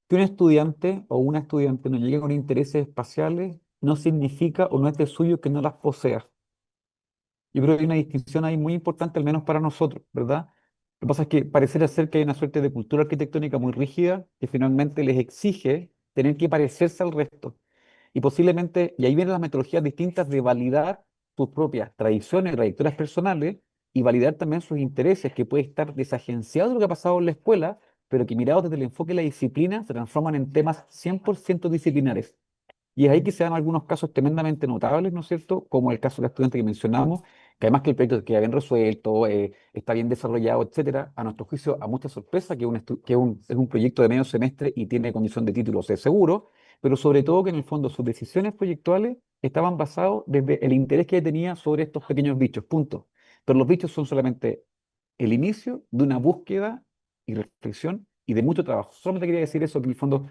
Que un estudiante o una estudiante no llegue con intereses espaciales no significa o no es de suyo que no las posea. Yo creo que hay una distinción ahí muy importante, al menos para nosotros, ¿verdad? Lo que pasa es que pareciera ser que hay una suerte de cultura arquitectónica muy rígida que finalmente les exige tener que parecerse al resto. Y posiblemente, y ahí vienen las metodologías distintas de validar sus propias tradiciones, trayectorias personales y validar también sus intereses, que puede estar desagenciado de lo que ha pasado en la escuela, pero que mirados desde el enfoque de la disciplina se transforman en temas 100% disciplinares. Y es ahí que se dan algunos casos tremendamente notables, ¿no es cierto? Como el caso del estudiante que mencionamos, que además que el proyecto queda bien resuelto, está bien desarrollado, etcétera, a nuestro juicio, a mucha sorpresa, es un proyecto de medio semestre y tiene condición de título C seguro, pero sobre todo que en el fondo sus decisiones proyectuales estaban basadas desde el interés que tenía sobre estos pequeños bichos, punto. Pero los bichos son solamente el inicio de una búsqueda y reflexión y de mucho trabajo. Solamente quería decir eso, que en el fondo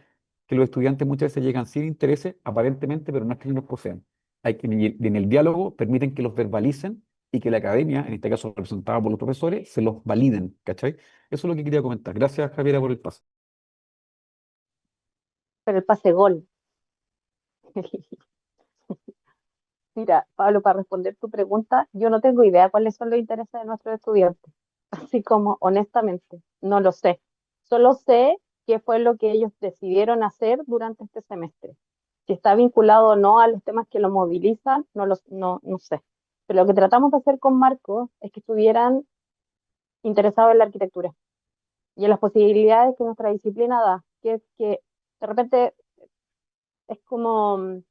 que los estudiantes muchas veces llegan sin intereses, aparentemente, pero no es que no los posean. Hay que, en el diálogo permiten que los verbalicen y que la academia, en este caso representada por los profesores, se los validen, ¿cachai? Eso es lo que quería comentar. Gracias, Javiera, por el paso. Pero el pase gol. Mira, Pablo, para responder tu pregunta, yo no tengo idea cuáles son los intereses de nuestros estudiantes. Así como, honestamente, no lo sé. Solo sé qué fue lo que ellos decidieron hacer durante este semestre. Si está vinculado o no a los temas que lo movilizan, no sé. Pero lo que tratamos de hacer con Marco es que estuvieran interesados en la arquitectura y en las posibilidades que nuestra disciplina da, que es que de repente es como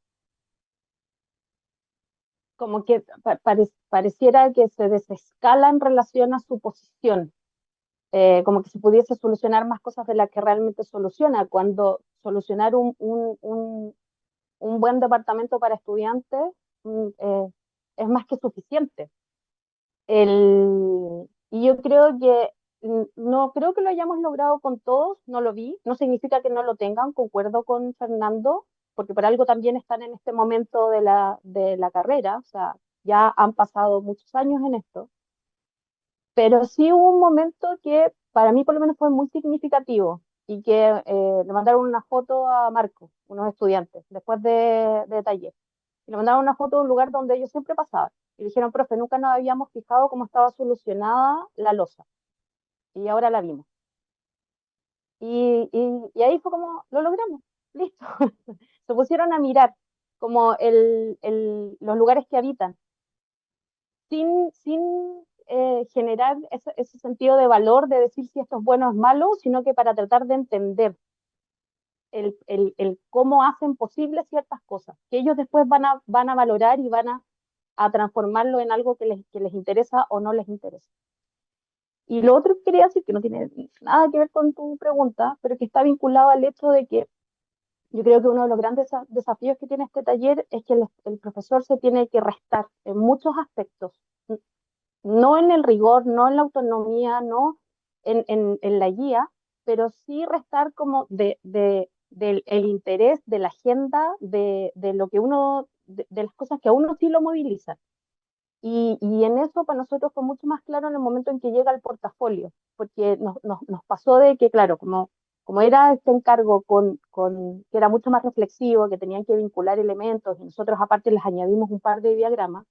que pareciera que se desescala en relación a su posición, como que se pudiese solucionar más cosas de las que realmente soluciona, cuando solucionar un buen departamento para estudiantes es más que suficiente. Y yo creo que no creo que lo hayamos logrado con todos, no lo vi, no significa que no lo tengan, concuerdo con Fernando, porque por algo también están en este momento de la carrera, o sea, ya han pasado muchos años en esto, pero sí hubo un momento que para mí por lo menos fue muy significativo y que le mandaron una foto a Marco, unos estudiantes, después de taller. Y le mandaron una foto de un lugar donde ellos siempre pasaban. Y dijeron, profe, nunca nos habíamos fijado cómo estaba solucionada la losa. Y ahora la vimos. Y ahí fue como, lo logramos, listo. Se pusieron a mirar como los lugares que habitan, sin generar ese sentido de valor de decir si esto es bueno o es malo, sino que para tratar de entender el cómo hacen posible ciertas cosas, que ellos después van a valorar y van a transformarlo en algo que les interesa o no les interesa. Y lo otro que quería decir, que no tiene nada que ver con tu pregunta, pero que está vinculado al hecho de que yo creo que uno de los grandes desafíos que tiene este taller es que el profesor se tiene que restar en muchos aspectos, no en el rigor, no en la autonomía, no en la guía, pero sí restar como del el interés, de la agenda, de lo que uno, de las cosas que a uno sí lo movilizan. Y en eso para nosotros fue mucho más claro en el momento en que llega el portafolio, porque nos pasó de que, claro, como era este encargo que era mucho más reflexivo, que tenían que vincular elementos, y nosotros aparte les añadimos un par de diagramas,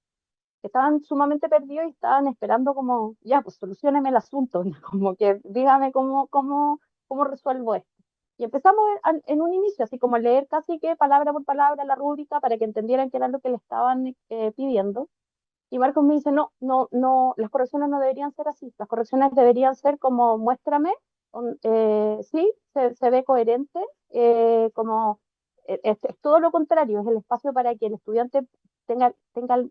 estaban sumamente perdidos y estaban esperando como, ya, pues solucioneme el asunto, como que dígame cómo resuelvo esto. Y empezamos en un inicio, así como a leer casi que palabra por palabra la rúbrica para que entendieran qué era lo que le estaban pidiendo. Y Marcos me dice, no, no, no, las correcciones no deberían ser así, las correcciones deberían ser como muéstrame, sí, se ve coherente, como es todo lo contrario, es el espacio para que el estudiante tenga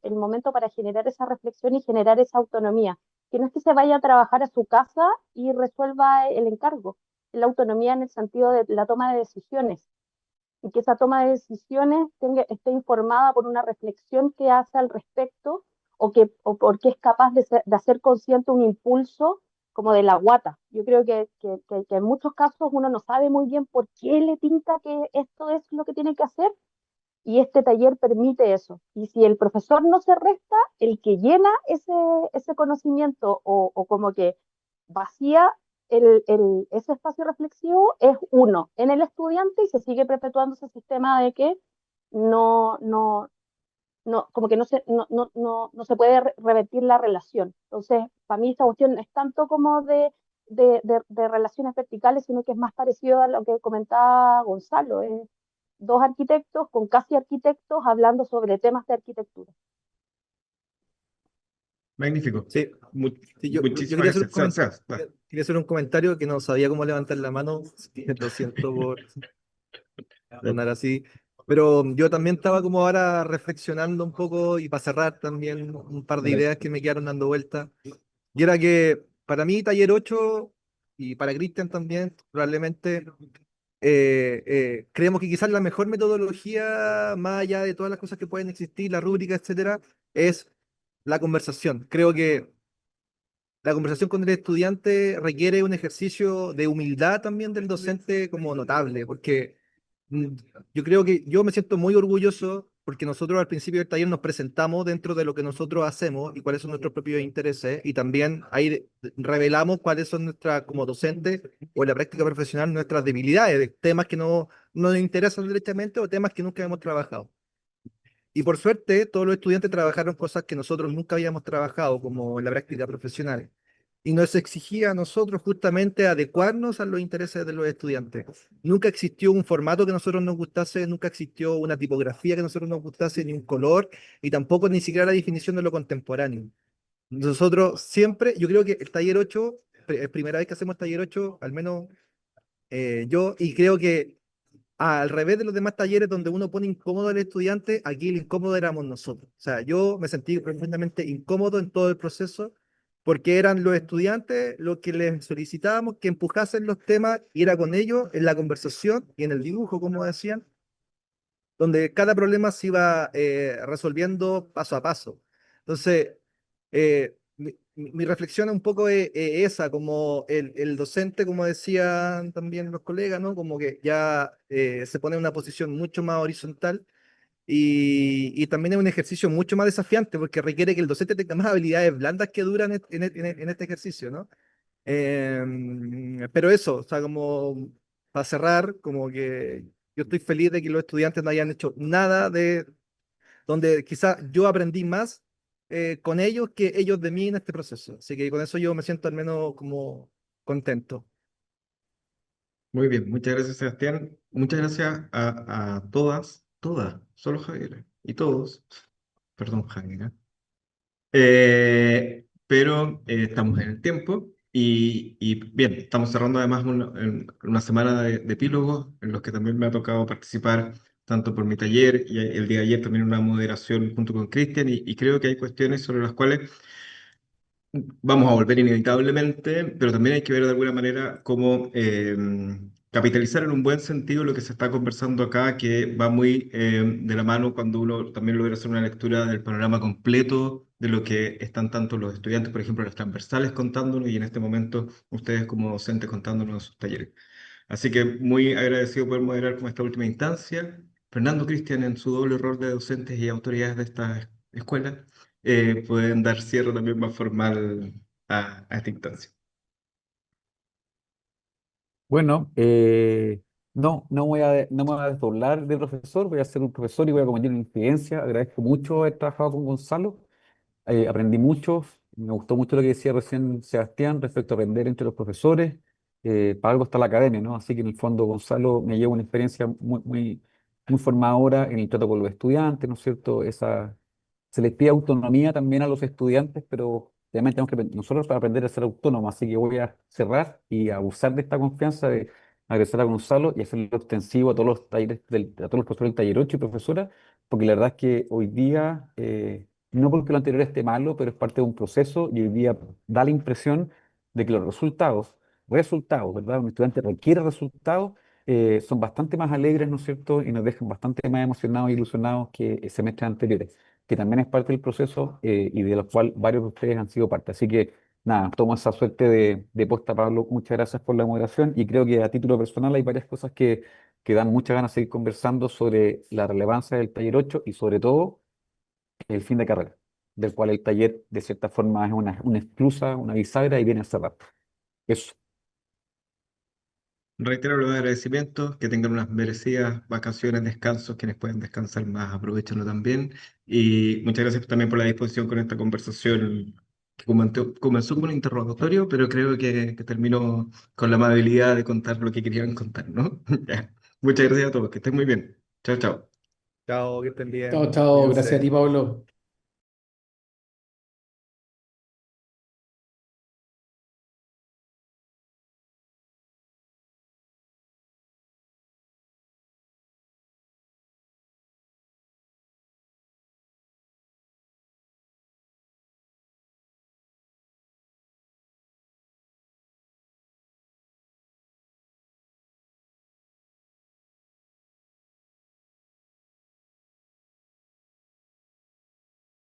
el momento para generar esa reflexión y generar esa autonomía, que no es que se vaya a trabajar a su casa y resuelva el encargo, la autonomía en el sentido de la toma de decisiones, y que esa toma de decisiones esté informada por una reflexión que hace al respecto o porque es capaz de hacer consciente un impulso como de la guata. Yo creo que en muchos casos uno no sabe muy bien por qué le tinta que esto es lo que tiene que hacer y este taller permite eso. Y si el profesor no se resta, el que llena ese conocimiento o como que vacía ese espacio reflexivo es uno en el estudiante y se sigue perpetuando ese sistema de que no, no, no, como que no se puede revertir la relación. Entonces, para mí esta cuestión no es tanto como de relaciones verticales, sino que es más parecido a lo que comentaba Gonzalo. Es dos arquitectos con casi arquitectos hablando sobre temas de arquitectura. Magnífico. Sí, sí, yo Muchísimas quería hacer un gracias. Sebas, quería hacer un comentario que no sabía cómo levantar la mano. Lo siento por sonar así. Pero yo también estaba como ahora reflexionando un poco y para cerrar también un par de ideas que me quedaron dando vuelta. Y era que para mí Taller 8 y para Cristian también probablemente creemos que quizás la mejor metodología, más allá de todas las cosas que pueden existir, la rúbrica, etcétera, es la conversación. Creo que la conversación con el estudiante requiere un ejercicio de humildad también del docente como notable, porque mm, yo creo que yo me siento muy orgulloso porque nosotros al principio del taller nos presentamos dentro de lo que nosotros hacemos y cuáles son nuestros propios intereses y también ahí revelamos cuáles son nuestras, como docentes o en la práctica profesional, nuestras debilidades, de temas que no nos interesan directamente o temas que nunca hemos trabajado. Y por suerte, todos los estudiantes trabajaron cosas que nosotros nunca habíamos trabajado, como en la práctica profesional. Y nos exigía a nosotros justamente adecuarnos a los intereses de los estudiantes. Nunca existió un formato que a nosotros nos gustase, nunca existió una tipografía que a nosotros nos gustase, ni un color, y tampoco ni siquiera la definición de lo contemporáneo. Nosotros siempre, yo creo que el taller 8, es primera vez que hacemos taller 8, al menos yo, y creo que al revés de los demás talleres donde uno pone incómodo al estudiante, aquí el incómodo éramos nosotros. O sea, yo me sentí profundamente incómodo en todo el proceso porque eran los estudiantes los que les solicitábamos que empujasen los temas y era con ellos en la conversación y en el dibujo, como decían, donde cada problema se iba resolviendo paso a paso. Entonces, mi reflexión un poco es esa, como el docente, como decían también los colegas, ¿no? Como que ya se pone en una posición mucho más horizontal y también es un ejercicio mucho más desafiante porque requiere que el docente tenga más habilidades blandas que duran en este ejercicio, ¿no? Pero eso, o sea, como para cerrar, como que yo estoy feliz de que los estudiantes no hayan hecho nada de donde quizás yo aprendí más con ellos que ellos de mí en este proceso. Así que con eso yo me siento al menos como contento. muy bien, muchas gracias, Sebastián. Muchas gracias a todas, solo Javier, y todos, perdón, Javier. Pero estamos en el tiempo y bien, estamos cerrando además una semana de epílogos en los que también me ha tocado participar tanto por mi taller y el día de ayer también una moderación junto con Cristian y creo que hay cuestiones sobre las cuales vamos a volver inevitablemente, pero también hay que ver de alguna manera cómo capitalizar en un buen sentido lo que se está conversando acá, que va muy de la mano cuando uno también logra hacer una lectura del panorama completo de lo que están tanto los estudiantes, por ejemplo, los transversales contándonos y en este momento ustedes como docentes contándonos en sus talleres. Así que muy agradecido poder moderar con esta última instancia. Fernando Cristian, en su doble rol de docentes y autoridades de esta escuela, pueden dar cierre también más formal a esta instancia. Bueno, no me voy a desdoblar de profesor, voy a ser un profesor y voy a cometer una infidencia. Agradezco mucho haber trabajado con Gonzalo, aprendí mucho, me gustó mucho lo que decía recién Sebastián respecto a aprender entre los profesores. para algo está la academia, ¿no? Así que en el fondo, Gonzalo, me lleva una experiencia muy formadora en el trato con los estudiantes, ¿no es cierto? Se les pide autonomía también a los estudiantes, pero también tenemos que nosotros para aprender a ser autónomos, así que voy a cerrar y a usar de esta confianza de agradecer a Gonzalo y hacerlo extensivo a todos los talleres, a todos los profesores del taller 8 y profesoras, porque la verdad es que hoy día, no porque lo anterior esté malo, pero es parte de un proceso y hoy día da la impresión de que los resultados, ¿verdad? Un estudiante requiere resultados, son bastante más alegres, ¿no es cierto? Y nos dejan bastante más emocionados e ilusionados que semestres anteriores, que también es parte del proceso y de lo cual varios de ustedes han sido parte. Así que, nada, tomo esa suerte de posta, Pablo. Muchas gracias por la moderación y creo que a título personal hay varias cosas que dan muchas ganas de seguir conversando sobre la relevancia del taller 8 y sobre todo el fin de carrera, del cual el taller de cierta forma es una esclusa, una bisagra y viene a cerrar. Eso. Reitero los agradecimientos, que tengan unas merecidas vacaciones, descansos, quienes pueden descansar más, aprovechenlo también. Y muchas gracias también por la disposición con esta conversación que comenzó como un interrogatorio, pero creo que terminó con la amabilidad de contar lo que querían contar, ¿no? Ya. Muchas gracias a todos, que estén muy bien. Chao, chao. Chao, que estén Chao, bien. chao, gracias a Cuídense. ti, Pablo.